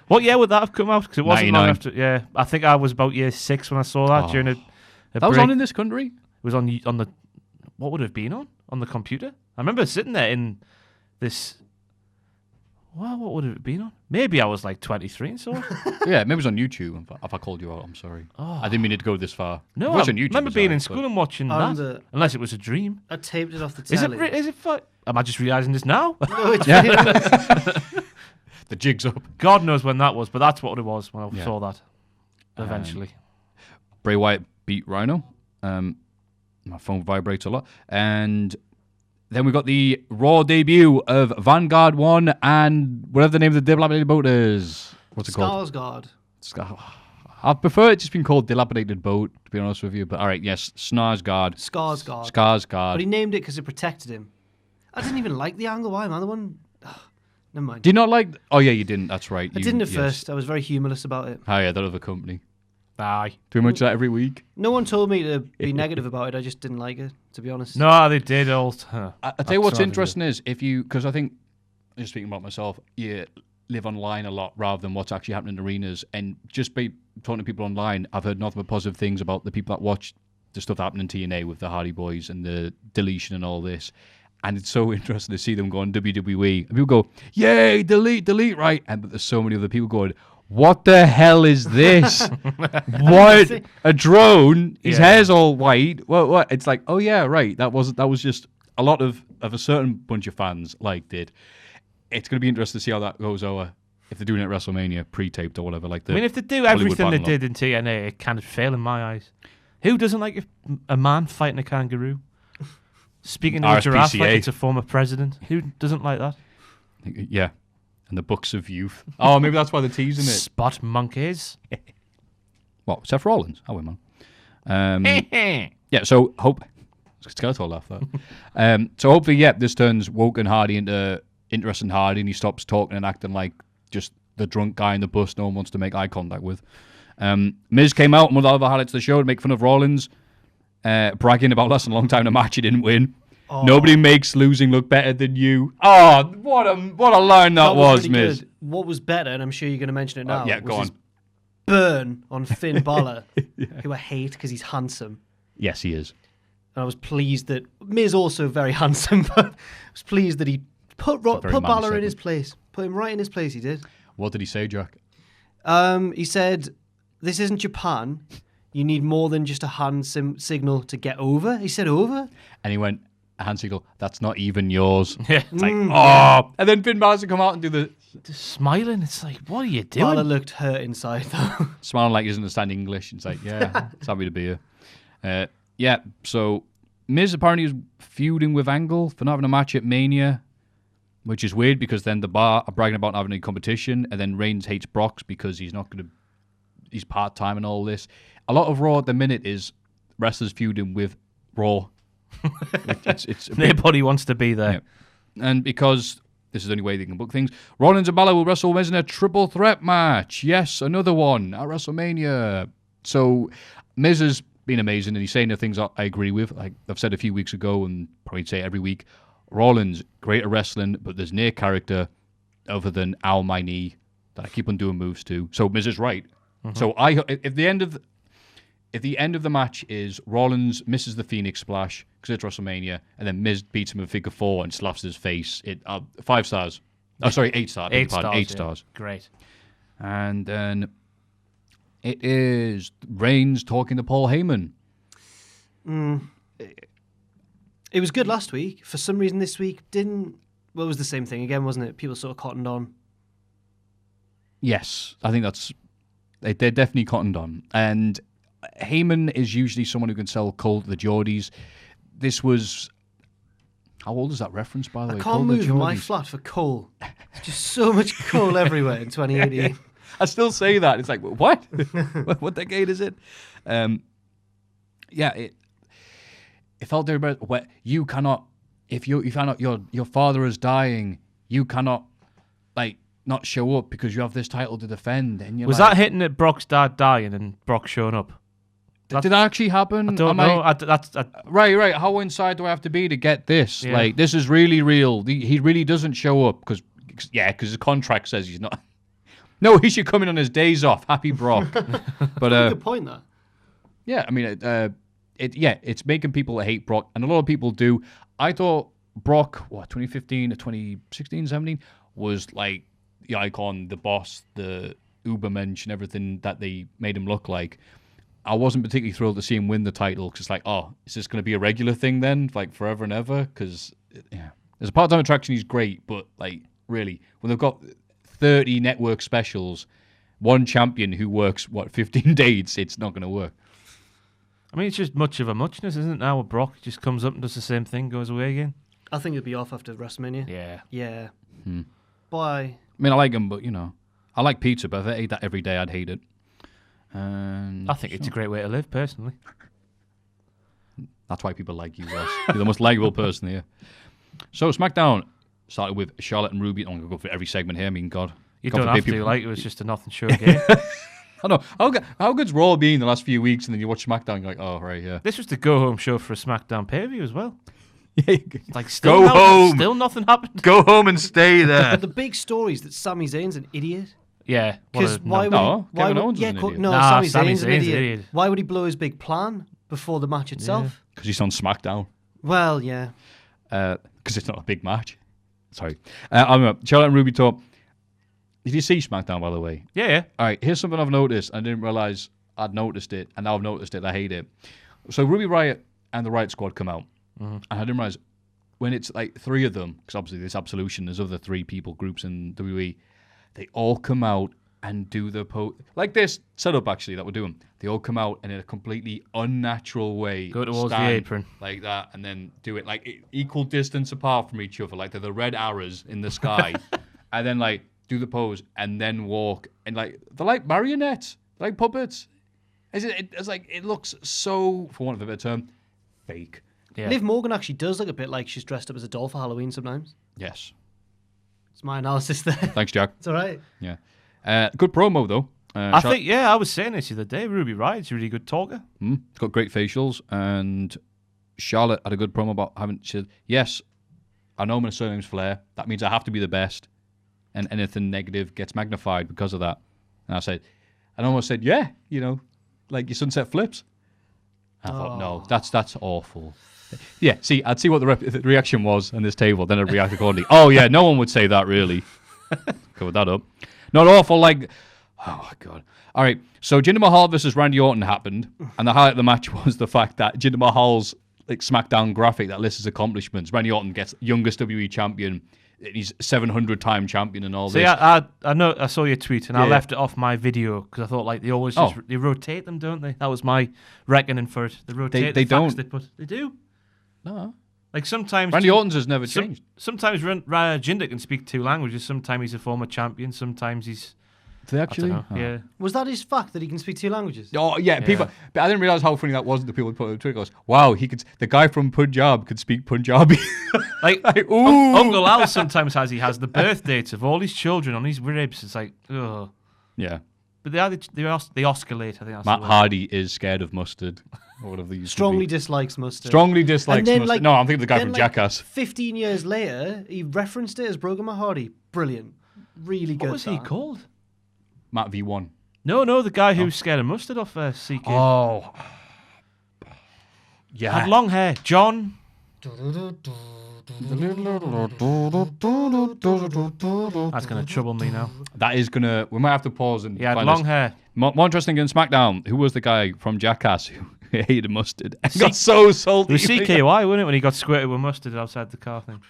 What year would that have come out? Because it wasn't long 99. after. Yeah, I think I was about year 6 when I saw that during a That was break. on in this country? It was on the. What would it have been on the computer? I remember sitting there in this. Well, what would it have been on? Maybe I was like 23 and so. Yeah, maybe it was on YouTube. If I called you out, I'm sorry. I didn't mean it to go this far. No, It I was on YouTube, remember being sorry, in school but- and watching On that. the- Unless it was a dream. I taped it off the Is it? telly. Is it? Am I just realizing this now? No, it's The jig's up. God knows when that was, but that's what it was when I Yeah. saw that. Eventually. Bray Wyatt beat Rhino. My phone vibrates a lot. And then we got the Raw debut of Vanguard 1 and whatever the name of the dilapidated boat is. What's it called? Skarsgård. I prefer it just being called Dilapidated Boat, to be honest with you. But all right, yes, Snarsgard. Skarsgård. Skarsgård. But he named it because it protected him. I didn't even like the angle. Why am I the one? Never mind. Did you not like... Oh, yeah, you didn't. That's right. I didn't at first. I was very humorless about it. Oh, yeah, that other company. Aye. Do we much that every week? No one told me to be negative about it. I just didn't like it, to be honest. No, they did all. I'll tell you what's interesting is if you... Because I think, just speaking about myself, you live online a lot rather than what's actually happening in arenas. And just by talking to people online, I've heard nothing but positive things about the people that watch the stuff happening in TNA with the Hardy Boys and the deletion and all this. And it's so interesting to see them go on WWE. And people go, yay, delete, right? And but there's so many other people going, what the hell is this? What? A drone? His hair's all white. What? It's like, oh yeah, right. That was just a lot of a certain bunch of fans liked it. It's going to be interesting to see how that goes over if they're doing it at WrestleMania, pre-taped or whatever. Like I mean, if they do Hollywood everything they Battle did in TNA, it kind of fail in my eyes. Who doesn't like a man fighting a kangaroo? Speaking of a giraffe like RSPCA. it's a former president. Who doesn't like that? Yeah. And the Books of Youth. Oh, maybe that's why they're teasing it. Spot monkeys. What? Seth Rollins? Oh, wait, man. Yeah, so hope... Skeletor laugh, that. So hopefully, yeah, this turns Woke and Hardy into interesting Hardy and he stops talking and acting like just the drunk guy in the bus no one wants to make eye contact with. Miz came out and one of the other highlights of the show to make fun of Rollins, bragging about lasting a long time in a match he didn't win. Oh. Nobody makes losing look better than you. Oh, what a line that was, really Miz. good. What was better, and I'm sure you're going to mention it now, Yeah, go was his on. burn on Finn Balor, who I hate because he's handsome. Yes, he is. And I was pleased that Miz also very handsome, but I was pleased that he put very manly Balor in segment. his place. Put him right in his place, he did. What did he say, Jack? He said, this isn't Japan. You need more than just a hand signal to get over. He said over. And he went, hand signal, that's not even yours. Yeah. It's like, oh. And then Finn Balor to come out and do the Just smiling. It's like, what are you doing? Balor looked hurt inside, though. smiling like he doesn't understand English. It's like, yeah, it's happy to be here. Yeah, so Miz apparently is feuding with Angle for not having a match at Mania, which is weird because then the Bar are bragging about not having any competition, and then Reigns hates Brock because he's not going to, he's part-time and all this. A lot of Raw at the minute is wrestlers feuding with Raw. it's a bit, Nobody wants to be there. yeah. And because this is the only way they can book things, Rollins and Balor will wrestle Miz in a triple threat match. Yes, another one at WrestleMania. So Miz has been amazing, and he's saying the things I agree with. Like I've said a few weeks ago, and probably say every week. Rollins, great at wrestling, but there's no character other than ow my knee that I keep on doing moves to. So Miz is right. So if the end of the match is Rollins misses the Phoenix Splash because it's WrestleMania, and then Miz beats him in figure 4 and slaps his face, 5 stars. Oh, sorry, 8 stars. 8 stars. 8 yeah. stars. Great. And then it is Reigns talking to Paul Heyman. It was good last week. For some reason this week didn't... Well, it was the same thing again, wasn't it? People sort of cottoned on. Yes, I think they're definitely cottoned on. And Heyman is usually someone who can sell coal to the Geordies. This was... How old is that reference, by the way? I Cole can't to the move in my Geordies. flat for coal. There's just so much coal everywhere in 2018. I still say that. It's like, what? What decade is it? Yeah, it felt very bad. Where you cannot, if you find out your father is dying, you cannot like not show up because you have this title to defend. And you're Was like, that hitting at Brock's dad dying and Brock showing up? Did that actually happen? I don't know. Right. How inside do I have to be to get this? Yeah. Like, this is really real. He really doesn't show up because his contract says he's not. No, he should come in on his days off. Happy Brock. But Good point, that. yeah, I mean, it's making people hate Brock, and a lot of people do. I thought Brock, 2015 to 2016, 17, was like the icon, the boss, the Ubermensch, and everything that they made him look like. I wasn't particularly thrilled to see him win the title because, like, is this going to be a regular thing then, like forever and ever? Because, as a part-time attraction, he's great, but, like, really, when they've got 30 network specials, one champion who works, 15 days, it's not going to work. I mean, it's just much of a muchness, isn't it? Now with Brock, he just comes up and does the same thing, goes away again. I think he'll be off after WrestleMania. Yeah. Yeah. Bye. I mean, I like him, but, I like pizza, but if I ate that every day, I'd hate it. And I think it's a great way to live, personally. That's why people like you, Ross. You're the most likable person here. So, SmackDown started with Charlotte and Ruby. I'm going to go for every segment here. I mean, God. You God don't forbid have to, people- like, it was just a nothing show game. I know. How good's Raw been the last few weeks, and then you watch SmackDown, you're like, oh, right, yeah. This was the go-home show for a SmackDown pay-per-view as well. Like, Go home. Still nothing happened. Go home and stay there. But the big story is that Sami Zayn's an idiot. Yeah. Because why would No, why Kevin would, Owens was an idiot. No, Nah, Sami Sami Zayn's an Zayn's an idiot. idiot. Why would he blow his big plan before the match itself? Because he's on SmackDown. Well, yeah. Because it's not a big match. Sorry. Charlotte and Ruby talk. Did you see SmackDown, by the way? Yeah. All right, here's something I've noticed. I didn't realize I'd noticed it, and now I've noticed it. I hate it. So Ruby Riott and the Riott Squad come out, and I didn't realize when it's like three of them, because obviously there's Absolution, there's other three people groups in WWE, they all come out and do the like this setup actually that we're doing. They all come out and in a completely unnatural way Go towards the stand apron like that, and then do it like equal distance apart from each other, like they're the red arrows in the sky, and then like do the pose and then walk, and like they're like marionettes, they're like puppets. It's like it looks so, for want of a better term, fake. Yeah. Liv Morgan actually does look a bit like she's dressed up as a doll for Halloween sometimes. Yes. It's my analysis there. Thanks, Jack. It's all right. Yeah. Good promo though. I think, I was saying this the other day. Ruby Riott's a really good talker. It's got great facials, and Charlotte had a good promo about having. She said, "Yes, I know my surname's Flair. That means I have to be the best, and anything negative gets magnified because of that." And I almost said, "Yeah, like your sunset flips." I thought, no, that's awful. Yeah, see, I'd see what the reaction was on this table, then I'd react accordingly. Oh yeah, no one would say that really. Covered that up. Not awful, like, oh my God. All right, so Jinder Mahal versus Randy Orton happened, and the highlight of the match was the fact that Jinder Mahal's like SmackDown graphic that lists his accomplishments. Randy Orton gets youngest WWE champion. He's 700-time champion and all this. I know. I saw your tweet and I Yeah. left it off my video because I thought like they always just they rotate them, don't they? That was my reckoning for it. They rotate. They the facts don't. They put. They do. No. Like sometimes Randy Orton's has never changed. Sometimes Jinder can speak two languages. Sometimes he's a former champion. Sometimes he's. Do they actually? I don't know. Yeah. Was that his fact that he can speak two languages? Oh yeah, people. But I didn't realize how funny that was. The people put on Twitter goes, "Wow, he could. The guy from Punjab could speak Punjabi." Like ooh. Uncle Al sometimes has the birth dates of all his children on his ribs. It's like, ugh. Yeah. But they oscillate. I think that's Matt the word. Hardy is scared of mustard, or whatever they used Strongly to be. dislikes mustard. Strongly dislikes And then, mustard. like- No, I'm thinking of the guy then, from like, Jackass. 15 years later, he referenced it as Brogan Matt Hardy. Brilliant. Really good. What was he that. called? Matt V1. No, the guy who's scared of mustard off CK. Oh. Yeah. Had long hair. John. That's going to trouble me now. That is gonna. We might have to pause and. He had find long this. hair. More interesting than SmackDown. Who was the guy from Jackass who hated mustard? And got so salty. It was CKY, wasn't it, when he got squirted with mustard outside the car thing?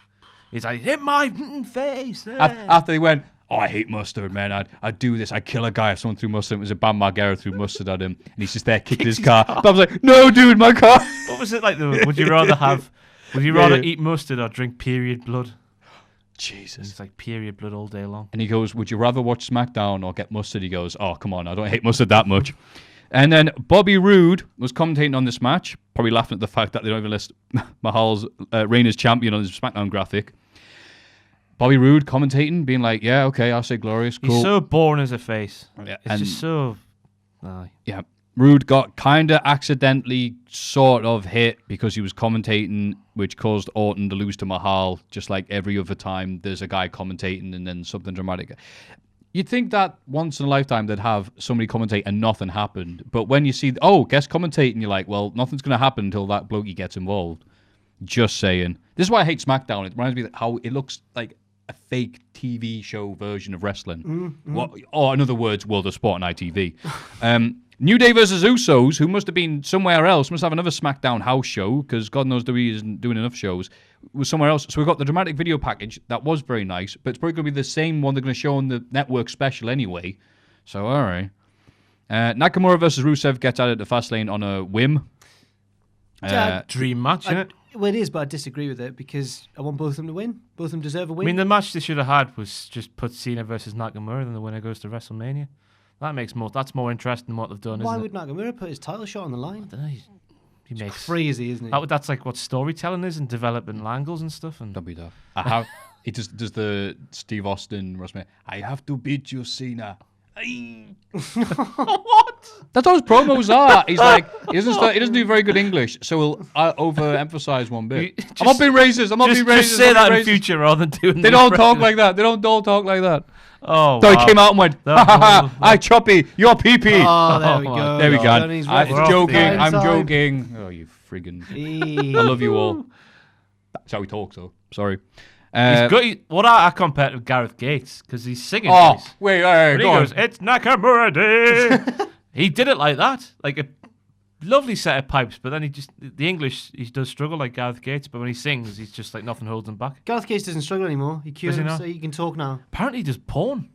He's like, hit my face. After they went, oh, I hate mustard, man. I'd do this. I'd kill a guy if someone threw mustard. It was a Bam Margera threw mustard at him, and he's just there kicking his car. But I was like, no, dude, my car. What was it like? Would you rather eat mustard or drink period blood? Jesus. It's like period blood all day long. And he goes, would you rather watch SmackDown or get mustard? He goes, oh, come on, I don't hate mustard that much. And then Bobby Roode was commentating on this match, probably laughing at the fact that they don't even list Mahal's reign as champion on his SmackDown graphic. Bobby Roode commentating, being like, yeah, okay, I'll say glorious, cool. He's so boring as a face. Yeah, It's just so... Aye. Yeah. Rude got kind of accidentally sort of hit because he was commentating, which caused Orton to lose to Mahal, just like every other time there's a guy commentating and then something dramatic. You'd think that once in a lifetime they'd have somebody commentate and nothing happened. But when you see, guest commentating, you're like, well, nothing's going to happen until that blokey gets involved. Just saying. This is why I hate SmackDown. It reminds me of how it looks like a fake TV show version of wrestling. Or in other words, World of Sport on ITV. New Day versus Usos, who must have been somewhere else, must have another SmackDown house show, because God knows WWE isn't doing enough shows, was somewhere else. So we've got the dramatic video package. That was very nice, but it's probably going to be the same one they're going to show on the network special anyway. So, all right. Nakamura versus Rusev gets added to Fastlane on a whim. Dream match, isn't it? Well, it is, but I disagree with it because I want both of them to win. Both of them deserve a win. I mean, the match they should have had was just put Cena versus Nakamura, then the winner goes to WrestleMania. That's more interesting than what they've done, Why isn't would Nakamura put his title shot on the line? it? I don't know, he makes Crazy, isn't it? that's like what storytelling is and developing angles and stuff. And Don't be daft. He does the Steve Austin WrestleMania. I have to beat you, Cena. what? That's how his promos are. He's like, he doesn't do very good English, so he'll overemphasize one bit. I'm not being racist. I'm not being racist. Just say I'm that not in racist. future rather than doing. They don't talk like that. They don't all talk like that. Oh, So wow. he came out and went, ha ha ha, I choppy, you're pee-pee. Oh, there we go. There we go. Johnny's I'm right. joking. I'm Inside. joking. Oh, you friggin'. I love you all. That's how he talks, though. Sorry. He's good. What I compare it with Gareth Gates because he's singing. Oh, this. wait, When he go goes, on. it's Nakamura Day. He did it like that, like a lovely set of pipes. But then the English, he does struggle like Gareth Gates. But when he sings, he's just like nothing holds him back. Gareth Gates doesn't struggle anymore. He cured Does he him, not? so he can talk now. Apparently, he does porn.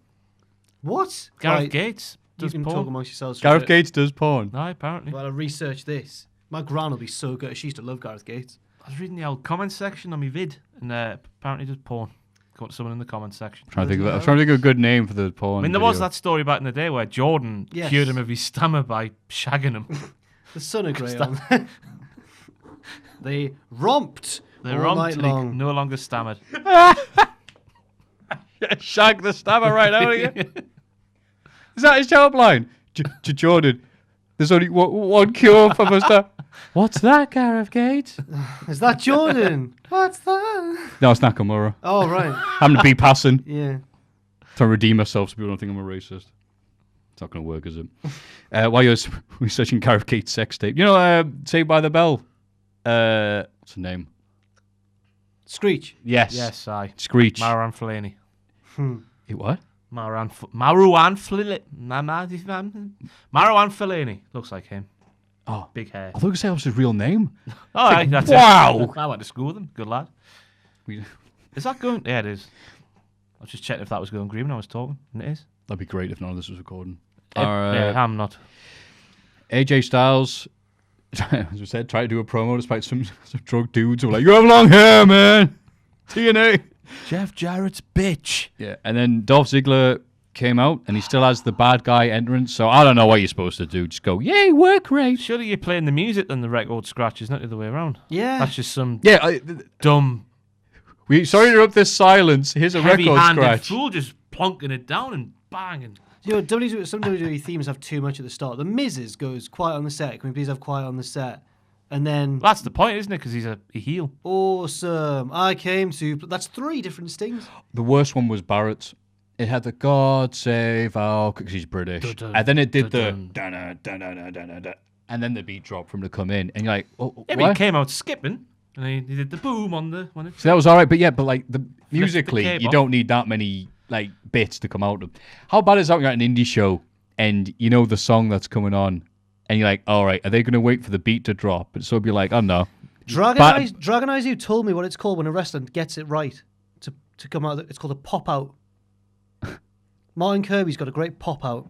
What? Gareth Right, Gates You does can talk porn. amongst yourselves. for a Gareth bit. Gates does porn. No, apparently. While I research this, my gran will be so good. She used to love Gareth Gates. I was reading the old comment section on my vid, and apparently he does porn. Got someone in the comment section. I'm trying to think of a good name for the porn. I mean, there was video. that story back in the day where Jordan Yes. cured him of his stammer by shagging him. The son of Graham. They romped They all romped night and he long. no longer stammered. Shag the stammer right out of you. Is that his job line? Jordan, there's only one cure for my stammer. What's that, Gareth Gates? Is that Jordan? What's that? No, it's Nakamura. Oh, right. I'm to be passing. Yeah. Trying to redeem myself so people don't think I'm a racist. It's not going to work, is it? While you're researching Gareth Gates' sex tape. You know, Saved by the Bell? What's the name? Screech. Yes. Yes, I. Screech. Marouane Fellaini. What? Marouane Fellaini. Looks like him. Oh, Big hair. I thought you were saying that was his real name. Oh, aye, that's wow. it. I went to school with him. Good lad. Is that going? Yeah, it is. I was just checking if that was going green when I was talking, and it is. That'd be great if none of this was recording. Yeah, I'm not. AJ Styles, as we said, tried to do a promo despite some drug dudes who were like, "You have long hair, man." TNA. Jeff Jarrett's bitch. Yeah, and then Dolph Ziggler came out, and he still has the bad guy entrance. So I don't know what you're supposed to do. Just go, "Yay, work rate." Surely you're playing the music than the record scratches, not the other way around. Yeah. That's just some Yeah, dumb, sorry to interrupt this silence. Here's a record heavy-handed scratch. fool just plonking it down and banging. You know, some WWE themes have too much at the start. The Miz's goes quiet on the set. Can we please have quiet on the set? And then That's the point, isn't it? Because he's a heel. awesome. I came to. That's 3 different stings. The worst one was Barrett's. It had the God Save Our, because he's British. Dun-dun, And then it did the dun-dun. dun-dun-dun-dun-dun-dun-dun. And then the beat dropped from the come in. And you're like, oh, Yeah, but what? he came out skipping, and he did the boom on the when it. So that was all right, but like musically, cable you off. don't need that many like bits to come out of. How bad is that when you're at an indie show and you know the song that's coming on, and you're like, all right, are they going to wait for the beat to drop? So it'd be like, oh no, Dragon Eyes, you told me what it's called when a wrestler gets it right to come out. It's called a pop out. Martin Kirby's got a great pop out.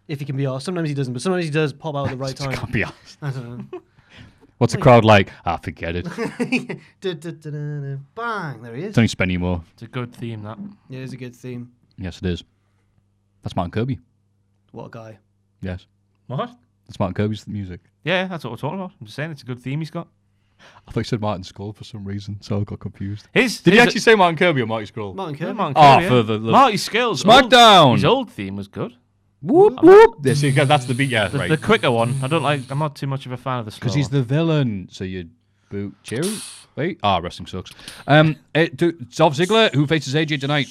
If he can be asked. Sometimes he doesn't, but sometimes he does pop out at the right time. can't be asked. I don't know. What's the crowd like? Forget it. Bang! There he is. Don't need to spend any more. It's a good theme, that. Yeah, it is a good theme. Yes, it is. That's Martin Kirby. What a guy. Yes, What? that's Martin Kirby's music. Yeah, that's what we're talking about. I'm just saying it's a good theme he's got. I thought you said Martin Skull for some reason, so I got confused. His Did he his- actually say Martin Kirby or Marty Skull? Martin Yeah, Kirby. Martin Oh, Kirby, for yeah. the Marty Skill's SmackDown! His old theme was good. Whoop whoop. That's the beat. Yeah, The right. quicker one. I'm not too much of a fan of the slow Because he's one. the villain. So you boo. Cheery. Wait. Wrestling sucks. Dolph Ziggler, who faces AJ tonight,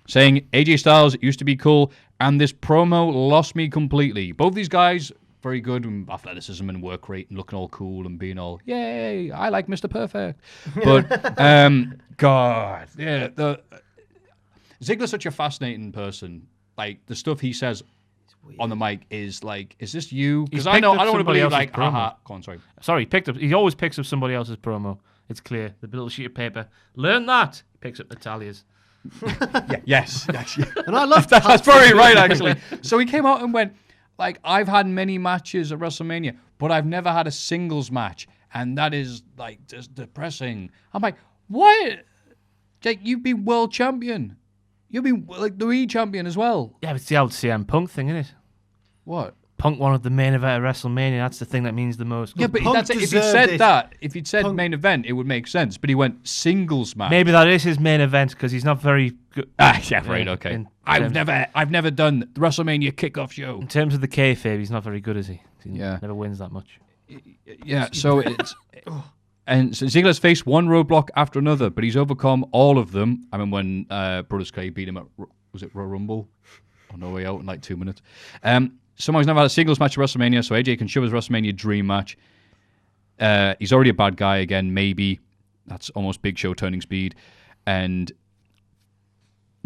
saying AJ Styles used to be cool, and this promo lost me completely. Both these guys, very good in athleticism and work rate and looking all cool and being all, yay, I like Mr. Perfect. But, God, yeah. Ziggler's such a fascinating person. Like, the stuff he says on the mic is like, is this you? Because I don't want to believe, like, aha. Go on, sorry. Sorry, he always picks up somebody else's promo. It's clear. The little sheet of paper. Learn that. He picks up Natalia's. Yes. And I love That's very right, actually. So he came out and went, like, I've had many matches at WrestleMania, but I've never had a singles match, and that is, like, just depressing. I'm like, what? Jake, you've been world champion. You've been, like, the champion as well. Yeah, but it's the old CM Punk thing, isn't it? What? Punk wanted the main event of WrestleMania. That's the thing that means the most. Yeah, but Punk that's it. If he deserved said it. that, if he'd said Punk- main event, it would make sense. But he went singles match. Maybe that is his main event because he's not very good. Yeah, right, okay. in I've terms- never done the WrestleMania kickoff show. In terms of the kayfabe, he's not very good, is he? He Yeah. never wins that much. Yeah, so it's... And so Ziggler's faced one roadblock after another, but he's overcome all of them. I mean, when Brodus Clay beat him at, was it Royal Rumble? On No Way Out in like 2 minutes. Somehow he's never had a singles match at WrestleMania, so AJ can shove his WrestleMania dream match. He's already a bad guy again, maybe. That's almost Big Show turning speed. And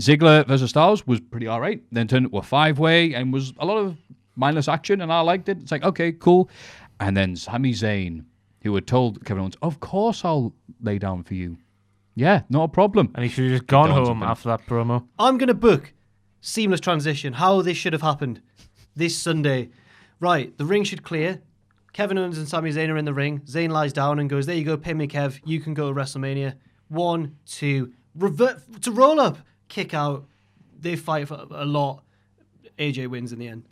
Ziggler versus Styles was pretty all right. Then turned into a 5-way and was a lot of mindless action, and I liked it. It's like, okay, cool. And then Sami Zayn, who had told Kevin Owens, of course I'll lay down for you. Yeah, not a problem. And he should have just gone Don't home have after that promo. I'm going to book seamless transition, how this should have happened this Sunday. Right, the ring should clear. Kevin Owens and Sami Zayn are in the ring. Zayn lies down and goes, there you go, pin me, Kev. You can go to WrestleMania. 1, 2, revert to roll up, kick out. They fight for a lot. AJ wins in the end.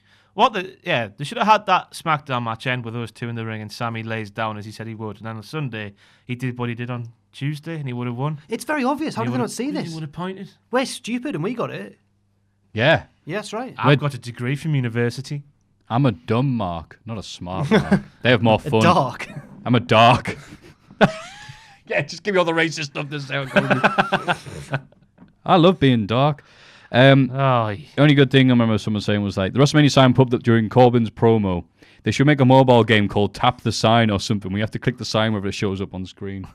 They should have had that SmackDown match end with those two in the ring and Sammy lays down as he said he would. And then on Sunday, he did what he did on Tuesday and he would have won. It's very obvious. How did they not see He this? would have pointed. We're stupid and we got it. Yeah, Yeah, that's right. I've got a degree from university. I'm a dumb Mark, not a smart Mark. They have more fun. Dark. I'm a dark. Yeah, just give me all the racist stuff this day. I love being dark. The only good thing I remember someone saying was like, the WrestleMania sign pub that during Corbin's promo, they should make a mobile game called Tap the Sign or something. We have to click the sign wherever it shows up on the screen.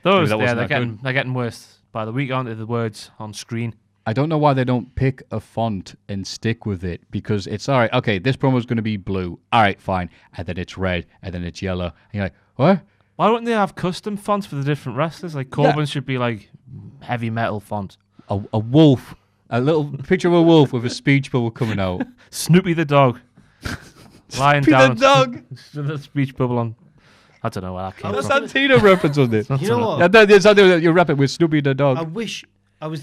Those, that wasn't they're getting worse by the week, aren't they? The words on screen. I don't know why they don't pick a font and stick with it, because it's all right. Okay, this promo is going to be blue. All right, fine. And then it's red, and then it's yellow. And you're like, what? Why wouldn't they have custom fonts for the different wrestlers? Like Corbin should be like heavy metal font. A wolf. A little picture of a wolf with a speech bubble coming out. Snoopy the dog. Lying Snoopy down. the dog. With a speech bubble on. I don't know where that came That's from. Santino reference on this. You know what? Yeah, that's something you're rapping with Snoopy the dog. I wish I was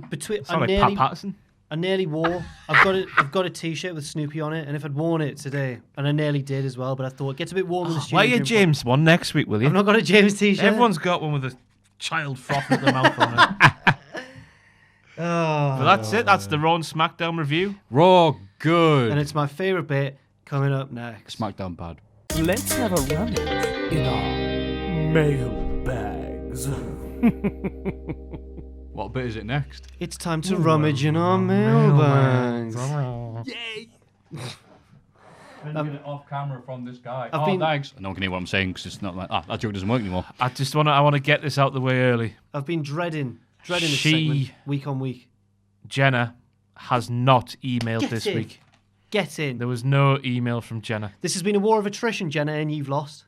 between. Sound like Pat Patterson. I nearly wore. I've got a T-shirt with Snoopy on it, and if I'd worn it today, and I nearly did as well, but I thought it gets a bit warm in the studio. Wear your James one next week, will you? I've not got a James T-shirt. Everyone's got one with a child froth at the mouth on it. Oh. But that's it. That's the Raw and SmackDown review. Raw, good. And it's my favourite bit coming up next. SmackDown bad. Let's have a rummage in our mailbags. What bit is it next? It's time to rummage in our mailbags. Yay! Get it off camera from this guy. I've been- Thanks. No one can hear what I'm saying because it's not like that joke doesn't work anymore. I want to get this out the way early. I've been dreading this She- segment week on week. Jenna has not emailed Get this in. week. Get in. There was no email from Jenna. This has been a war of attrition, Jenna, and you've lost.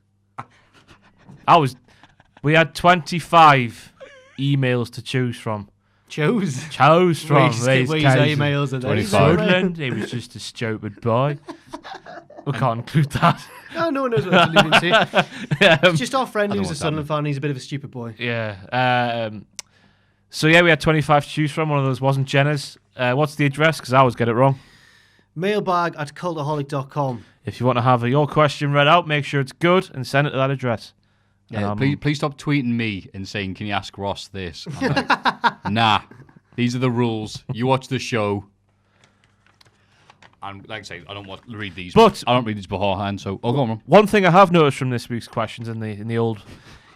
We had 25 emails to choose from. Chose Where's his Casey? emails are there. 25. Sunderland, he was just a stupid boy. We can't include that. Oh, no one knows what to lead into. It's just our friend I don't who's know a what's Sunderland fan. He's a bit of a stupid boy. Yeah. So yeah, we had 25 to choose from. One of those wasn't Jenna's. What's the address? Because I always get it wrong. Mailbag@cultaholic.com. If you want to have your question read out, make sure it's good and send it to that address. Yeah, please stop tweeting me and saying, "Can you ask Ross this?" I'm like, nah, these are the rules. You watch the show. And like I say, I don't want to read these. But- I don't read these beforehand. So, go on, Ron. One thing I have noticed from this week's questions in the old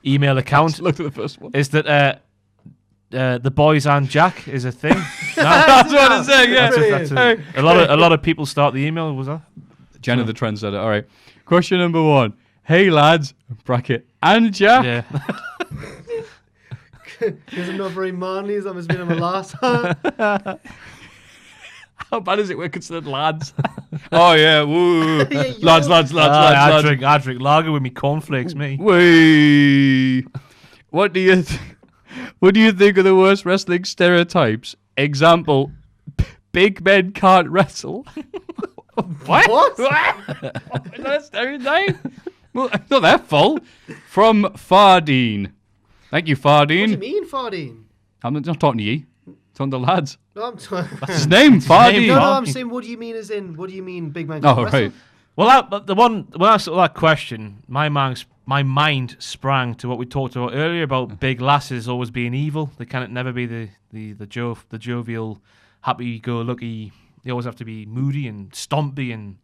email account Look at the first one. is that the boys and Jack is a thing. That's what I'm saying. Yeah. That's a lot of people start the email. Was that? Jenna the trendsetter. All right. Question number 1. Hey lads, bracket and Jack. Yeah. Because I'm not very manly, as that must have been on my last. How bad is it? We're considered lads. Oh yeah, woo. Yeah, lads. I drink lager with me cornflakes. Me. Wee. What do you think of the worst wrestling stereotypes? Example: big men can't wrestle. What? What? Is that a stereotype? Well, it's not their fault. From Fardine. Thank you, What do you Fardine. mean, Fardine? I'm not talking to you. I'm talking to the lads. No, I'm That's his name, Fardine. no, Fardine. I'm saying, what do you mean as in, what do you mean big man Oh, can't wrestle? right. Well, when I saw that question, my mind sprang to what we talked about earlier about big lasses always being evil. They can't never be the jovial, happy-go-lucky. They always have to be moody and stompy and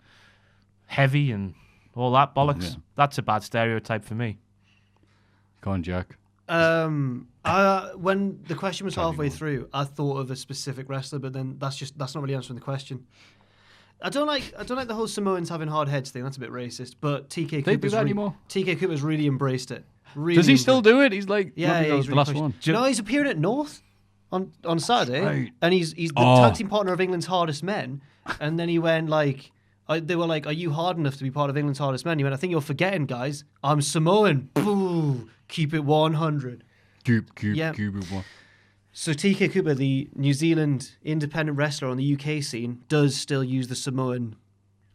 heavy and all that bollocks. Yeah. That's a bad stereotype for me. Go on, Jack. When the question was halfway through, I thought of a specific wrestler, but then that's not really answering the question. I don't like the whole Samoans having hard heads thing. That's a bit racist. But TK They do Cooper's that anymore? TK Cooper's really embraced it. Really Does he still embraced do it? He's like, Yeah, maybe that was he's the really last pushed. one. No, he's appearing at North on Saturday, Right. and he's the tag team partner of England's Hardest Men. And then he went like, they were like, "Are you hard enough to be part of England's Hardest Men?" He went, "I think you're forgetting, guys. I'm Samoan. Boo! Keep it 100." Yeah. Cube one. So TK Cooper, the New Zealand independent wrestler on the UK scene, does still use the Samoan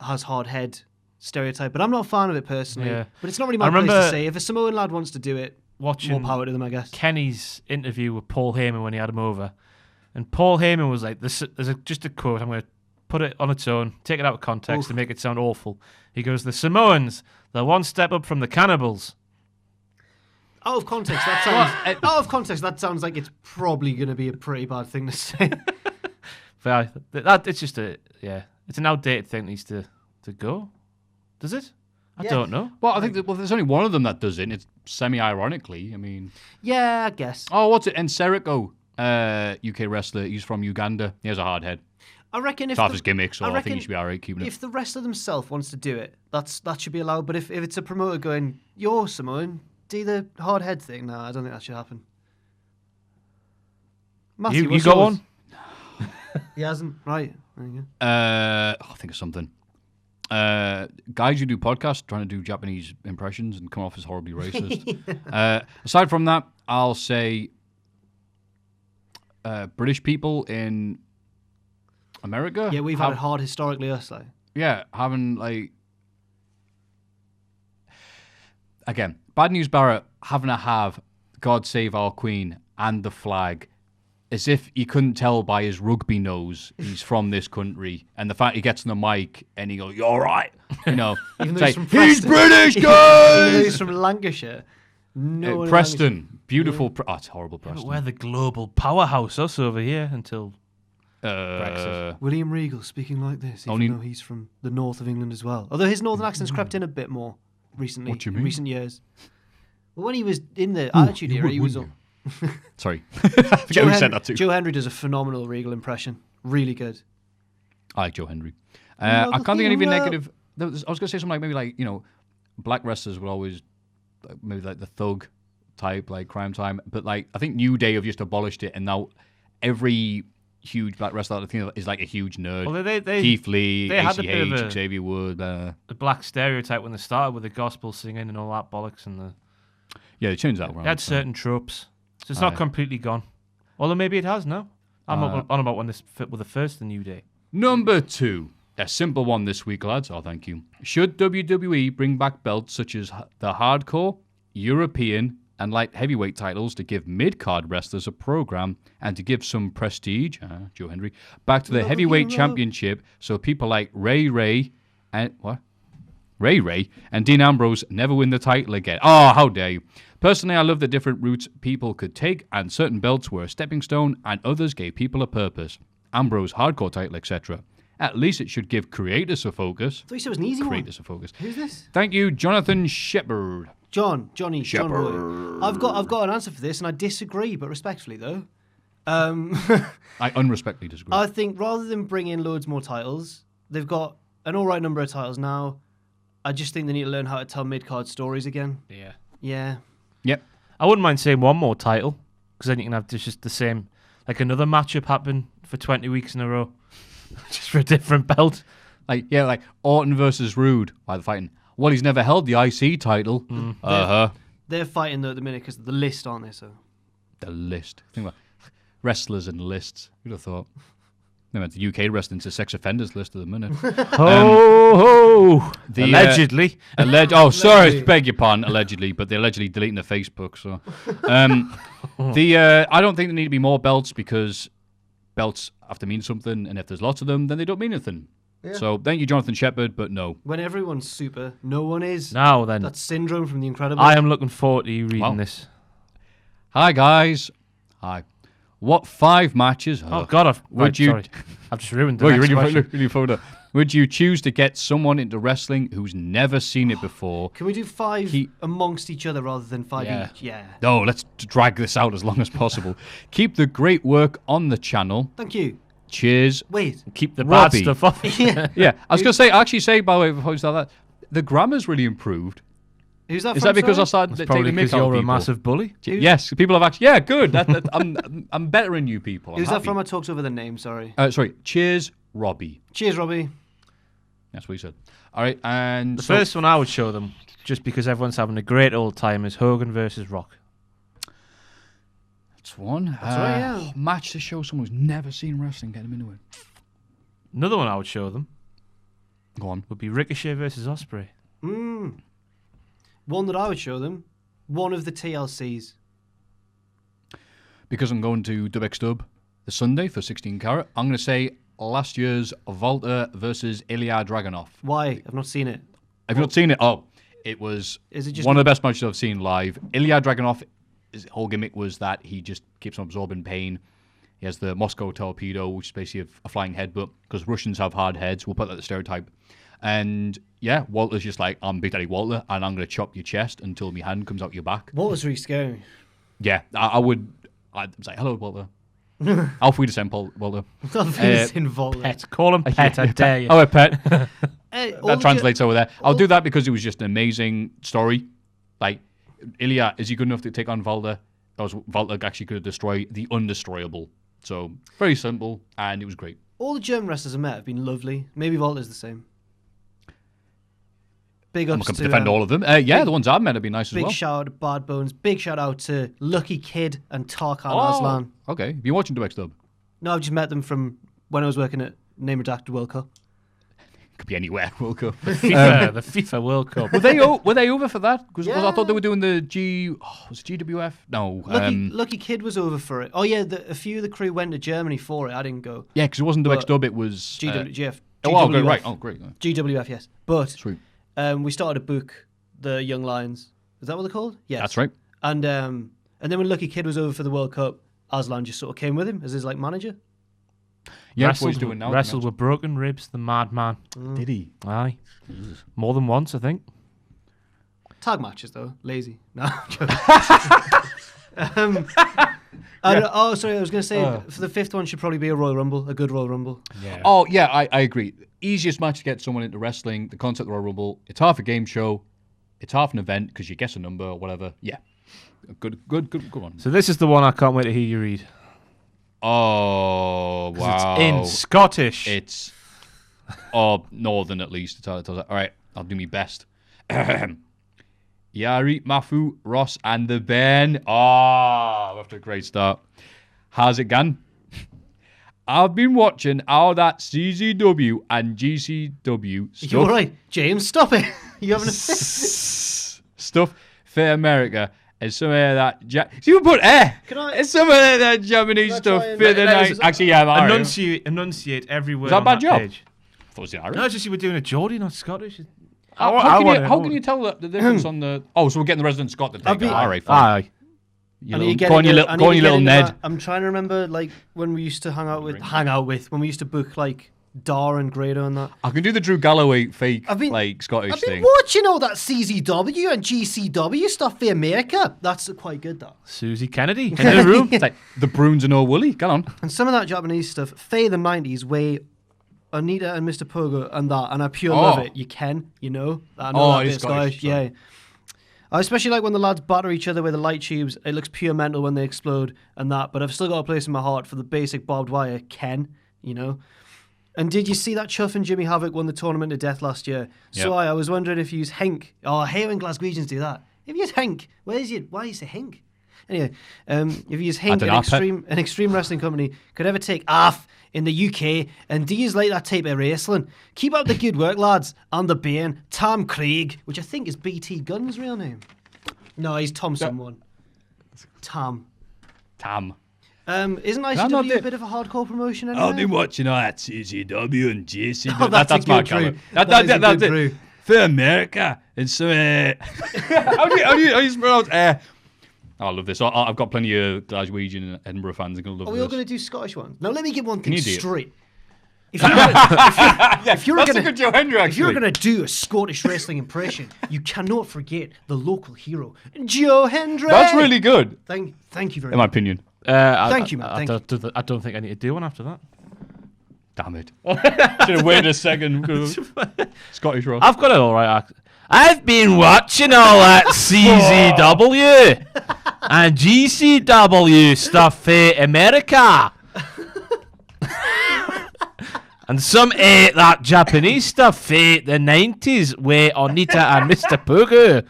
has hard head stereotype, but I'm not a fan of it personally. Yeah. But it's not really I my place to remember say. If a Samoan lad wants to do it, more Watching power to them, I guess. Kenny's interview with Paul Heyman when he had him over, and Paul Heyman was like, "There's just a quote. I'm going to put it on its own, take it out of context to make it sound awful." He goes, "The Samoans, they're one step up from the cannibals." Out of context, that sounds like it's probably going to be a pretty bad thing to say. But it's just it's an outdated thing that needs to go. Does it? I don't know. Well, I think there's only one of them that does it, and it's semi-ironically. I mean... Yeah, I guess. Oh, what's it? Enserico, UK wrestler. He's from Uganda. He has a hard head. I reckon if It's half his gimmick, so I think reckon he should be all right keeping it. if the wrestler themselves wants to do it, that should be allowed. But if it's a promoter going, "You're Samoan, do the hard head thing," no, I don't think that should happen. Matthew, You what's got yours? one? He hasn't. Right. There you go. I'll think of something. Guys who do podcasts trying to do Japanese impressions and come off as horribly racist. Aside from that, I'll say British people in America. Yeah, we've had it hard historically, us like. Yeah, having like again, bad news Barrett having to have God Save Our Queen and the flag as if you couldn't tell by his rugby nose he's from this country, and the fact he gets on the mic and he goes, "You're right," you know, Even it's though like, from he's Preston. British, Even though he's guys. from Lancashire. No one in Preston, beautiful. Oh, it's horrible, But Preston. we're the global powerhouse, us over here, until Lancashire. William Regal speaking like this, even Only- though he's from the north of England as well. Although his northern accent's crept in a bit more recently. What do you in mean? recent years. Well, when he was in the Attitude Era, he was. Sorry, I forget who said that too. Joe Henry does a phenomenal Regal impression. Really good. I like Joe Henry. I can't think of anything negative. I was going to say something like maybe like, you know, black wrestlers were always maybe like the thug type, like Crime Time. But like, I think New Day have just abolished it, and now every huge black wrestler I think is like a huge nerd. well, they Keith Lee, they had a bit of ACH, a- Xavier Wood. the black stereotype when they started with the gospel singing and all that bollocks, and Yeah, they changed that around. they had certain tropes, so it's not completely gone. Although maybe it has now. I'm not on about when this fit with the first The New Day. Number 2. A simple one this week, lads. Oh, thank you. Should WWE bring back belts such as the Hardcore, European, and light heavyweight titles to give mid-card wrestlers a program and to give some prestige, Joe Henry, back to the heavyweight championship so people like Ray and Dean Ambrose never win the title again? Oh, how dare you. Personally, I love the different routes people could take, and certain belts were a stepping stone and others gave people a purpose. Ambrose, Hardcore title, etc. At least it should give creators a focus. I thought you said it was an easy one. Creators a focus. Who's this? Thank you, Jonathan Shepard. John Boy. Shepherd. I've got an answer for this, and I disagree, but respectfully though. I unrespectfully disagree. I think rather than bring in loads more titles, they've got an all right number of titles now. I just think they need to learn how to tell mid-card stories again. Yeah. Yeah. Yep. I wouldn't mind saying one more title, because then you can have just the same, like another matchup happen for 20 weeks in a row, just for a different belt. Like Orton versus Rude. Why they're fighting? Well, he's never held the IC title. They're fighting though at the minute because of the list, aren't they? So The list. Think about wrestlers and lists. Who'd have thought? No, the UK wrestling's a sex offenders list at the minute. Allegedly. Oh, sorry, beg your pardon. Allegedly, but they're allegedly deleting their Facebook. So, I don't think there need to be more belts because belts have to mean something, and if there's lots of them, then they don't mean anything. Yeah. So, thank you, Jonathan Shepard, but no. when everyone's super, no one is. Now then, That's Syndrome from The Incredibles. I am looking forward to you reading this. Hi guys. Hi. What 5 matches? Oh God, I've just ruined the next question. Really folder. Would you choose to get someone into wrestling who's never seen it before? Can we do 5 amongst each other rather than 5 each? Yeah. No, let's drag this out as long as possible. Keep the great work on the channel. Thank you. Cheers. Wait. Keep the Robbie. bad stuff off. Yeah, I was going to say, by the way, before you start that, the grammar's really improved. Who's that Is from, that because I sorry? started It's taking probably the mick because out of you're a people? massive bully. Yes, people have actually... Yeah, good. I'm better than you people. I'm Who's that happy. from? I talked over the name, sorry. Sorry. Cheers, Robbie. Cheers, Robbie. That's what he said. All right, and... The first one I would show them, just because everyone's having a great old time, is Hogan versus Rock. That's one. That's right, yeah. Match to show someone who's never seen wrestling, get them into it. Another one I would show them Go on. would be Ricochet versus Ospreay. One that I would show them, one of the TLCs. Because I'm going to Dub Dub the Sunday for 16 carat, I'm going to say last year's Volta versus Ilya Dragunov. Why? I've not seen it. Have you not seen it? Oh, it was Is it just one of the best matches I've seen live. Ilya Dragunov, his whole gimmick was that he just keeps on absorbing pain. He has the Moscow torpedo, which is basically a flying headbutt, because Russians have hard heads. We'll put that as a stereotype. And yeah, Walter's just like, I'm Big Daddy Walter, and I'm going to chop your chest until my hand comes out your back. Walter's really scary. Yeah, I'd say, hello, Walter. Auf Wiedersehen, Walter. Involved. Pet. Call him Pet, I dare you. Oh, a pet. All That the translates over there. I'll do that because it was just an amazing story. Like, Ilya, is he good enough to take on Walter? Or is Walter actually going to destroy the undestroyable? So, very simple, and it was great. All the German wrestlers I met have been lovely. Maybe Walter's the same. Big I'm ups going to to defend all of them. The ones I've met have been nice as big well. shout out to Bad Bones. Big shout out to Lucky Kid and Tarkan Aslan. Okay. Have you watching Dub Dub? No, I've just met them from when I was working at Name Redacted World Cup. Could be anywhere. World Cup. The FIFA World Cup. Were they over for that? Because I thought they were doing the was it GWF? No. Lucky Kid was over for it. Oh yeah, a few of the crew went to Germany for it. I didn't go. Yeah, because it wasn't Dub But Dub. It was GWF. Oh, good, right. Oh, great. GWF, yes. But Sweet. we started to book the Young Lions. Is that what they're called? Yes. That's right. And then when Lucky Kid was over for the World Cup, Aslan just sort of came with him as his like manager. Yeah, that's what he's doing now. Wrestled with broken ribs, the madman. Did he? Aye. More than once, I think. Tag matches though, lazy. No, I'm joking. Sorry, I was going to say for the 5th one should probably be a Royal Rumble, a good Royal Rumble. Yeah. Oh, yeah, I agree. Easiest match to get someone into wrestling, the concept of the Royal Rumble. It's half a game show. It's half an event because you guess a number or whatever. Yeah. Good one. So this is the one I can't wait to hear you read. Oh, wow. It's in Scottish. It's northern at least. All right, I'll do my best. Yari, Mafu, Ross, and the Ben. Oh, after a great start. How's it gone? I've been watching all that CZW and GCW stuff. You're right, James. Stop it. You having a fit? Stuff for America. And some of that... you put It's some of that Japanese stuff for the night. Actually, yeah, I'm alright. Enunciate every word Is that a on bad that job? page. Thought it was Irish. No, it's just you were doing a Geordie, not Scottish. How can you tell the difference on the... Oh, so we're getting the resident Scot to take it. All right, fine. Aye. Go on, you little Ned. I'm trying to remember, like, when we used to hang out with, when we used to book, like, Dar and Grado and that. I can do the Drew Galloway fake, I've been- like Scottish I've been thing. watching all that CZW and GCW stuff for America. That's quite good, that. Susie Kennedy in the room. It's like the Bruins are no woolly. Get on. And some of that Japanese stuff, Faye the 90s, way Anita and Mr. Pogo and that, and I pure love it. You can, you know. I know that it bit is of Scottish. Scottish, Yeah. sorry. I especially like when the lads batter each other with the light tubes. It looks pure mental when they explode and that, but I've still got a place in my heart for the basic barbed wire Ken, you know. And did you see that Chuff and Jimmy Havoc won the tournament to death last year? So Yep. I was wondering if you use Henk. Oh, I hate when Glaswegians do that. If you use Henk, why do you say Henk? Anyway, if you use Henk, an extreme wrestling company could ever take off in the UK, and do you like that type of wrestling? Keep up the good work, lads. And the Bane, Tom Craig, which I think is BT Gunn's real name. No, he's Tom someone. Tom. Isn't ICW a bit of a hardcore promotion anyway? I've been watching all that CCW and JCW. Oh, that's my a good colour. brew. That's a good it. brew. For America. And so, how do you spell out? I love this. I've got plenty of Glaswegian and Edinburgh fans are going to love Are this. we all going to do Scottish ones? Now, let me get one thing you do it? straight. If you're That's a good Joe Hendry, if you're actually. going to do a Scottish wrestling impression, you cannot forget the local hero, Joe Hendry. That's really good, Thank you very in my much. opinion. Thank you, man. I don't think I need to do one after that. Damn it. Should have waited a second. Scottish Ross. I've got an alright accent. I've been watching all that CZW and GCW stuff for America. And some ate that Japanese stuff for the 90s with Onita and Mr. Pugu.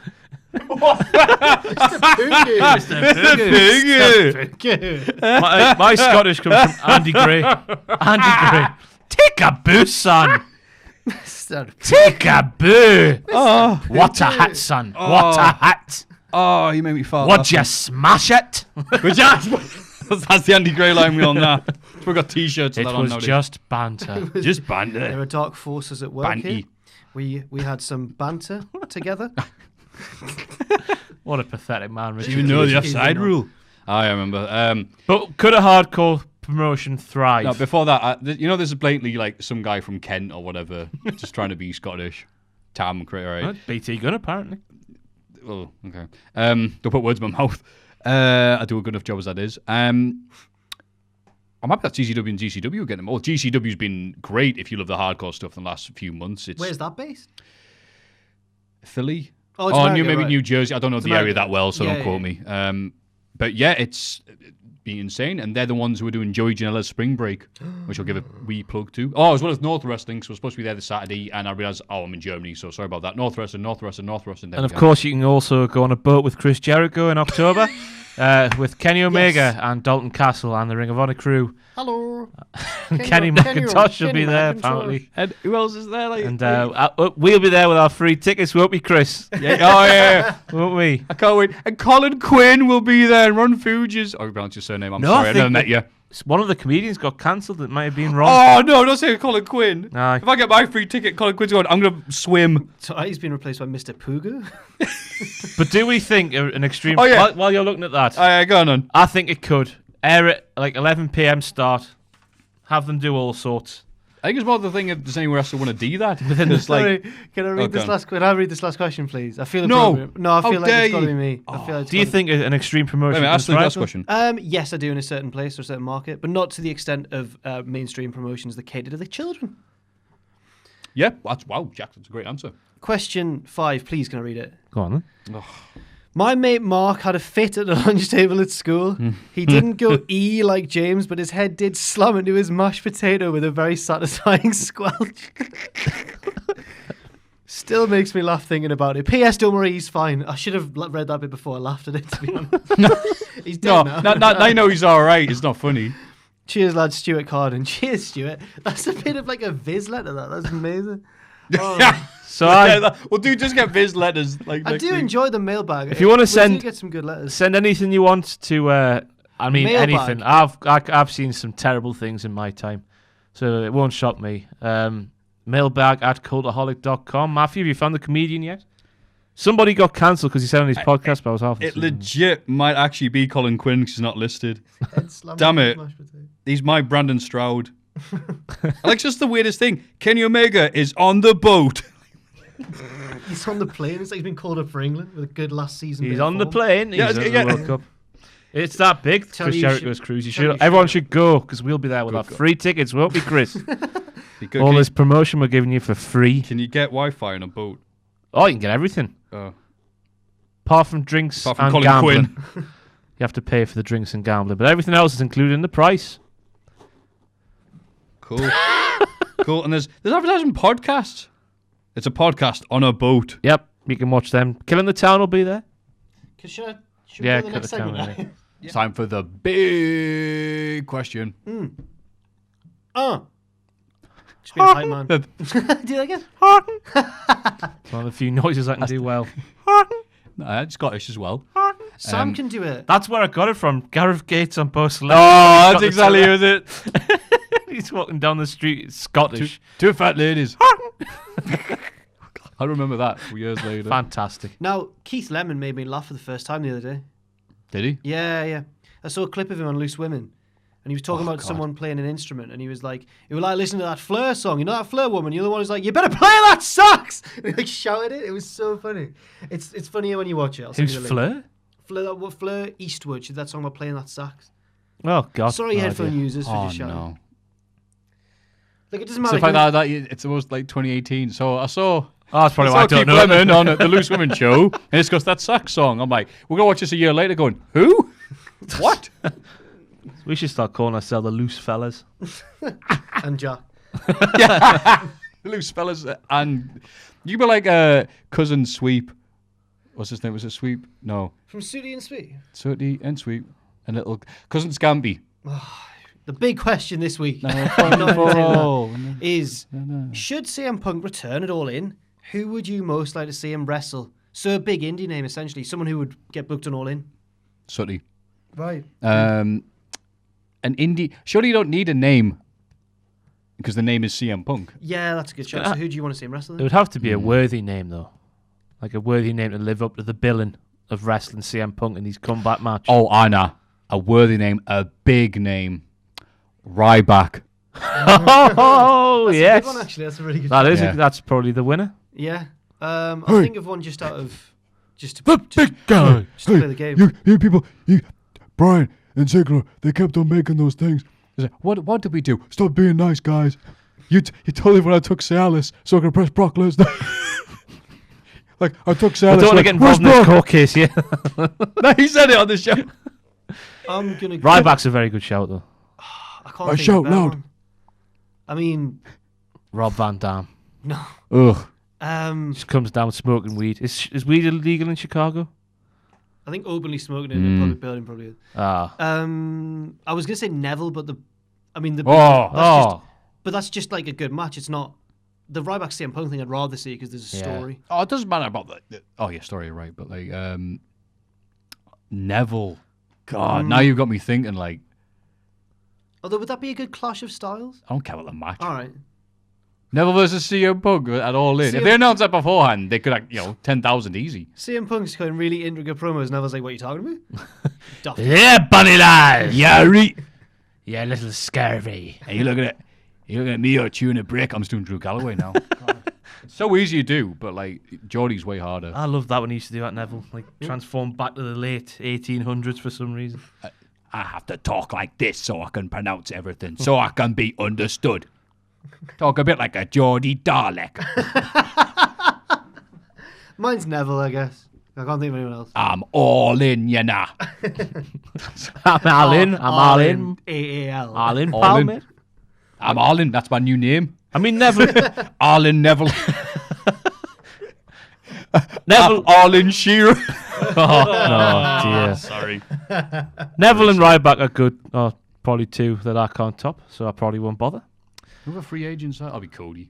My Scottish comes from Andy Gray. Andy Gray. Take a boo, son. Take a boo. What a hat, son. What a hat. Oh, you made me fall. Would you smash it? That's the Andy Gray line we all know. We've got t-shirts. It that on was nowadays. just banter. Just There banter. are dark forces at work here. Banty. We had some banter together. What a pathetic man, Richard. You know the Richard offside Keys, rule. I remember. But could a hardcore promotion thrive? No, before that, there's blatantly like some guy from Kent or whatever just trying to be Scottish. Tam, right? Well, BT Gun, apparently. Oh, okay. Don't put words in my mouth. I do a good enough job as that is. I'm happy that GCW and GCW are getting them all. GCW's been great if you love the hardcore stuff in the last few months. It's Where's that based? Philly. Oh, it's America, maybe right. New Jersey. I don't know the area America. that well, so Yeah, don't quote me. But yeah, it's been insane. And they're the ones who are doing Joey Janela's Spring Break, which I'll give a wee plug to. Oh, as well as North Wrestling. So we're supposed to be there this Saturday. And I realised, I'm in Germany, so sorry about that. North Wrestling. And of course, you can also go on a boat with Chris Jericho in October with Kenny Omega and Dalton Castle and the Ring of Honor crew. Hello. Kenny McIntosh will be there, apparently. And who else is there? Like, And we'll be there with our free tickets, won't we, Chris? yeah. Won't we? I can't wait. And Colin Quinn will be there. And Ron Fuges. Oh, you pronounced your surname. I'm No, sorry. I I never think met you. One of the comedians got cancelled. It might have been wrong. Oh, no, don't say Colin Quinn. Aye. If I get my free ticket, Colin Quinn's going, I'm going to swim. So he's been replaced by Mr. Pugu. But do we think an extreme... Oh, yeah. While you're looking at that, Go on. I think it could. Air it like 11 p.m. start. Have them do all sorts. I think it's more the thing if there's anywhere else that want to do that. It's Sorry, like, can I read go on. Can I read this last question, please? I feel No. appropriate. No, I How feel like dare it's got to you. be me. I feel like it's Do you gotta- think an extreme wait a promotion minute, can ask the thrive, last though? question. Yes, I do in a certain place or a certain market, but not to the extent of mainstream promotions that cater to the children. Yeah, wow, Jack, that's a great answer. Question 5, please, can I read it? Go on then. My mate Mark had a fit at the lunch table at school. He didn't go E like James, but his head did slum into his mashed potato with a very satisfying squelch. Still makes me laugh thinking about it. P.S. Don't worry, he's fine. I should have read that bit before I laughed at it, to be honest. He's dead now. I know he's all right. It's not funny. Cheers, lad, Stuart Carden. Cheers, Stuart. That's a bit of like a Viz letter, That's amazing. Oh. So Well, dude, just get Viz letters. Like, I next do week. enjoy the mailbag. If you wanna We send- do get some good letters. send anything you want to. Mailbag. Anything. I've seen some terrible things in my time, so it won't shock me. Mailbag@cultaholic.com. Matthew, have you found the comedian yet? Somebody got cancelled because he said on his podcast, but I was half. It legit might actually be Colin Quinn because he's not listed. Head slammed Damn into it. mashed potato. He's my Brandon Stroud. Like, just the weirdest thing. Kenny Omega is on the boat. He's on the plane. It's like he's been called up for England with a good last season. He's bit of on the form. plane. He's Yeah, at the yeah. World Cup. It's that big, Tell Chris you Jericho's should- cruise. tell you Everyone should should go because we'll be there with our God. free tickets, won't we, Chris? Can All this promotion we're giving you for free. you get Wi-Fi on a boat? Oh, you can get everything. Apart from drinks Apart from and Colin gambling. Quinn. You have to pay for the drinks and gambling, but everything else is included in the price. Cool. Cool. And there's advertising podcasts. It's a podcast on a boat. Yep, you can watch them. Killing the Town will be there. Should Yeah, we go to the next cut it down, segment now? It's time for the big question. Just be a hype man. Do that again. It's one of the few noises I can do well. No, Scottish as well. Sam can do it. That's where I got it from. Gareth Gates on Post Oh, Left. that's exactly who it. He's walking down the street. It's Scottish. Two fat ladies. I remember that for years later. Fantastic. Now, Keith Lemon made me laugh for the first time the other day. Did he? Yeah. I saw a clip of him on Loose Women. And he was talking about God. someone playing an instrument. And he was like, listen to that Fleur song. You know that Fleur woman? You're the one who's like, you better play that sax! And he like shouted it. It was so funny. It's funnier when you watch it. I'll send Who's you the link. Fleur? Fleur Eastwood. She did that song about playing that sax. Oh, God. Sorry, no headphone idea. users, for Oh, just shouting. no. Like, it doesn't matter. Stuff like that, it's almost like 2018. So I saw... Oh, that's probably why I don't Keith know. Lemon on the Loose Women show, and it's got that sax song. I'm like, we're going to watch this a year later going, who? What? We should start calling ourselves the Loose Fellas. And Jack. Loose fellas. And you were like Cousin Sweep. What's his name? Was it Sweep? No. From Sooty and Sweet. Sooty and Sweep. And little Cousin Scamby. The big question this week No, is, should CM Punk return at All In? Who would you most like to see him wrestle? So a big indie name, essentially. Someone who would get booked on All In. Sooty. Right. An indie. Surely you don't need a name because the name is CM Punk. Yeah, that's a good shout. So who do you want to see him wrestle It then? would have to be a worthy name, though. Like a worthy name to live up to the billing of wrestling CM Punk in his comeback match. Oh, Anna. A worthy name. A big name. Ryback. Oh, That's a yes. good one, actually. That's a really good That is. Yeah. That's probably the winner. Yeah. I'll think of one just out of... Just to Big guy. just to play the game. You people, Brian and Ziggler, they kept on making those things. He's like, what did we do? Stop being nice, guys. You told me when I took Cialis, so I could press Brock Lesnar. Like, I took Cialis. I don't want to like, get "Where's involved in this Brock?" court case, yeah. No, he said it on the show. I'm going to... Ryback's a very good shout, though. I can't I think shout of a better loud. one. I mean, Rob Van Dam. no. Ugh. Just comes down smoking weed. Is weed illegal in Chicago? I think openly smoking in a public building probably is. Ah. I was going to say Neville, but that's just like a good match. It's not the Ryback CM Punk thing. I'd rather see because there's a Yeah. story. Oh, it doesn't matter about the story, right? But like Neville. God, now you've got me thinking. Like, Although, would that be a good clash of styles? I don't care about the match. All right. Neville versus CM Punk at All In. If they announced that beforehand, they could, 10,000 easy. CM Punk's going really intricate promos, and I was like, "What are you talking about?" Daft. Yeah, bunny lads. Yeah, right. Yeah, little scurvy. Hey, you looking at me or chewing a brick? I'm just doing Drew Galloway now. It's so easy to do, but like Geordie's way harder. I love that when he used to do that, Neville. Like, transform back to the late 1800s for some reason. I have to talk like this so I can pronounce everything, so I can be understood. Talk a bit like a Geordie Dalek. Mine's Neville, I guess. I can't think of anyone else. I'm all in, you know. I'm all in. I'm all in. AAL. All in, All pal, in. mate. I'm all in. That's my new name. I mean, Neville. All in Neville. Neville. All in Shearer. Oh, dear. Sorry. Neville and Ryback are good. Oh, probably two that I can't top, so I probably won't bother. Who are free agents? I'll be Cody.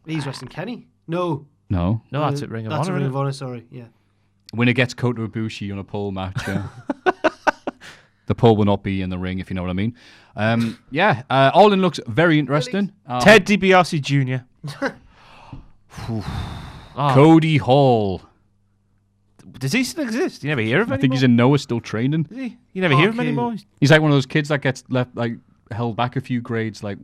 He's wrestling Kenny. No. No. No, that's it. Ring of That's Honor. a Ring innit? of Honor. Sorry. Yeah. Winner gets Kota Ibushi on a pole match. Yeah. The pole will not be in the ring, if you know what I mean. All in looks very interesting. Ted DiBiase Jr. Cody Hall. Does he still exist? You never hear of him I think he's in Noah still training. Is he? You never hear of him Fuck you. anymore? He's like one of those kids that gets left, like held back a few grades, like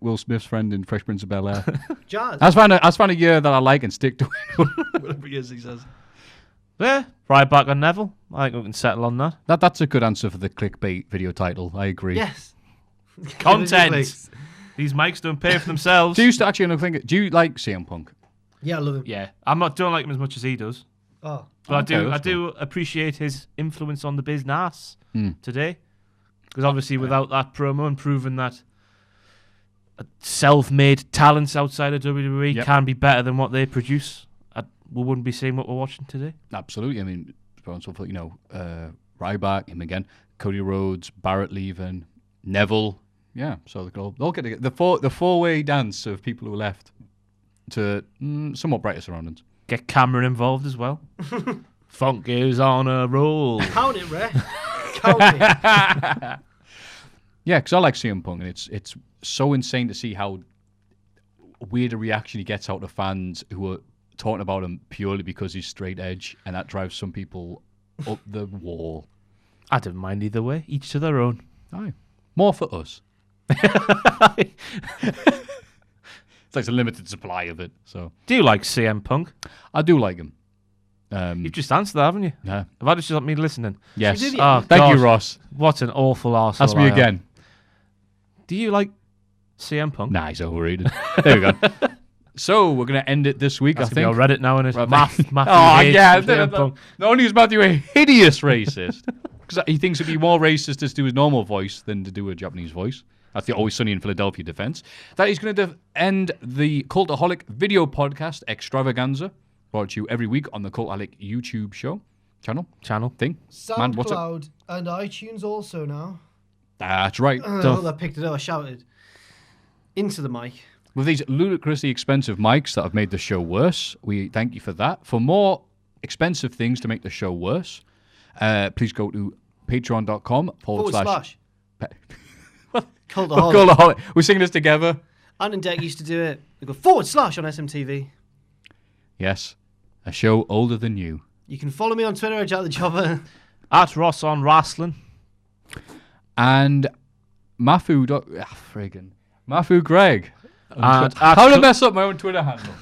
Will Smith's friend in Fresh Prince of Bel-Air. Jazz. I just find a year that I like and stick to it. Whatever it is he says. Yeah, right back on Neville. I think we can settle on that. That's a good answer for the clickbait video title. I agree. Yes. Content. Clicks. These mics don't pay for themselves. Do you do you like CM Punk? Yeah, I love him. Yeah, don't like him as much as he does, Oh. but Okay, I that's do appreciate his influence on the business Hmm. today. Because obviously, without that promo and proving that self-made talents outside of WWE Yep. can be better than what they produce, we wouldn't be seeing what we're watching today. Absolutely. I mean, for Ryback, him again, Cody Rhodes, Barrett leaving, Neville. Yeah, so they'll get together. The four-way dance of people who left to somewhat brighter surroundings. Get Cameron involved as well. Funk is on a roll. Count it, Ray. Count it. Yeah, because I like CM Punk, and it's so insane to see how weird a reaction he gets out of fans who are talking about him purely because he's straight edge, and that drives some people up the wall. I don't mind either way. Each to their own. Aye. More for us. It's like a limited supply of it. So Do you like CM Punk? I do like him. You've just answered that, haven't you? Yeah. Have I just not me listening? Yes. did, Oh, Thank God. you, Ross. What an awful arsehole. That's me I am. again. Do you like CM Punk? Nah, he's overrated. There we go. So we're gonna end it this week. That's I gonna be think. on Reddit now, and it's Right, Matthew Oh hates yeah, CM Punk. not only is Matthew a hideous racist, because he thinks it'd be more racist to do his normal voice than to do a Japanese voice. That's the Always Sunny in Philadelphia defense. That he's going to end the Cultaholic video podcast extravaganza, brought to you every week on the Cultaholic YouTube channel thing. Man, what's up? SoundCloud and iTunes also now. That's right. Oh, I picked it up. I shouted into the mic. With these ludicrously expensive mics that have made the show worse, we thank you for that. For more expensive things to make the show worse, please go to patreon.com Forward slash. What? Cultaholic. Cultaholic. We're singing this together. Ann and Deck used to do it. They go forward slash on SMTV. Yes. A show older than you. You can follow me on Twitter at Jack the Chopper. At Ross on Wrestling. And Mafu. Mafu Greg. And How did I mess up my own Twitter handle?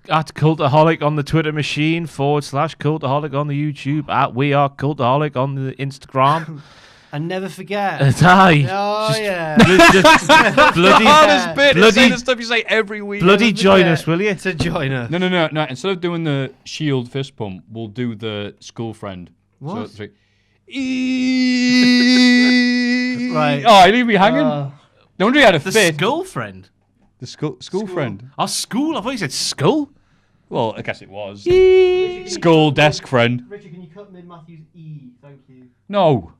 At Cultaholic on the Twitter machine / Cultaholic on the YouTube. At We Are Cultaholic on the Instagram. And never forget. Aye. Oh, yeah. bloody, Hardest bit is bloody- saying the stuff you say every week. bloody join forget us, will you? To join us. No. Instead of doing the shield fist pump, we'll do the school friend. What? So it's like, Right. Oh, you leave me hanging. No wonder you had a The fit. skull friend. The school friend. Oh, school? I thought you said skull. Well, I guess it was. School desk friend. Richard, can you cut mid Matthew's E? Thank you. No.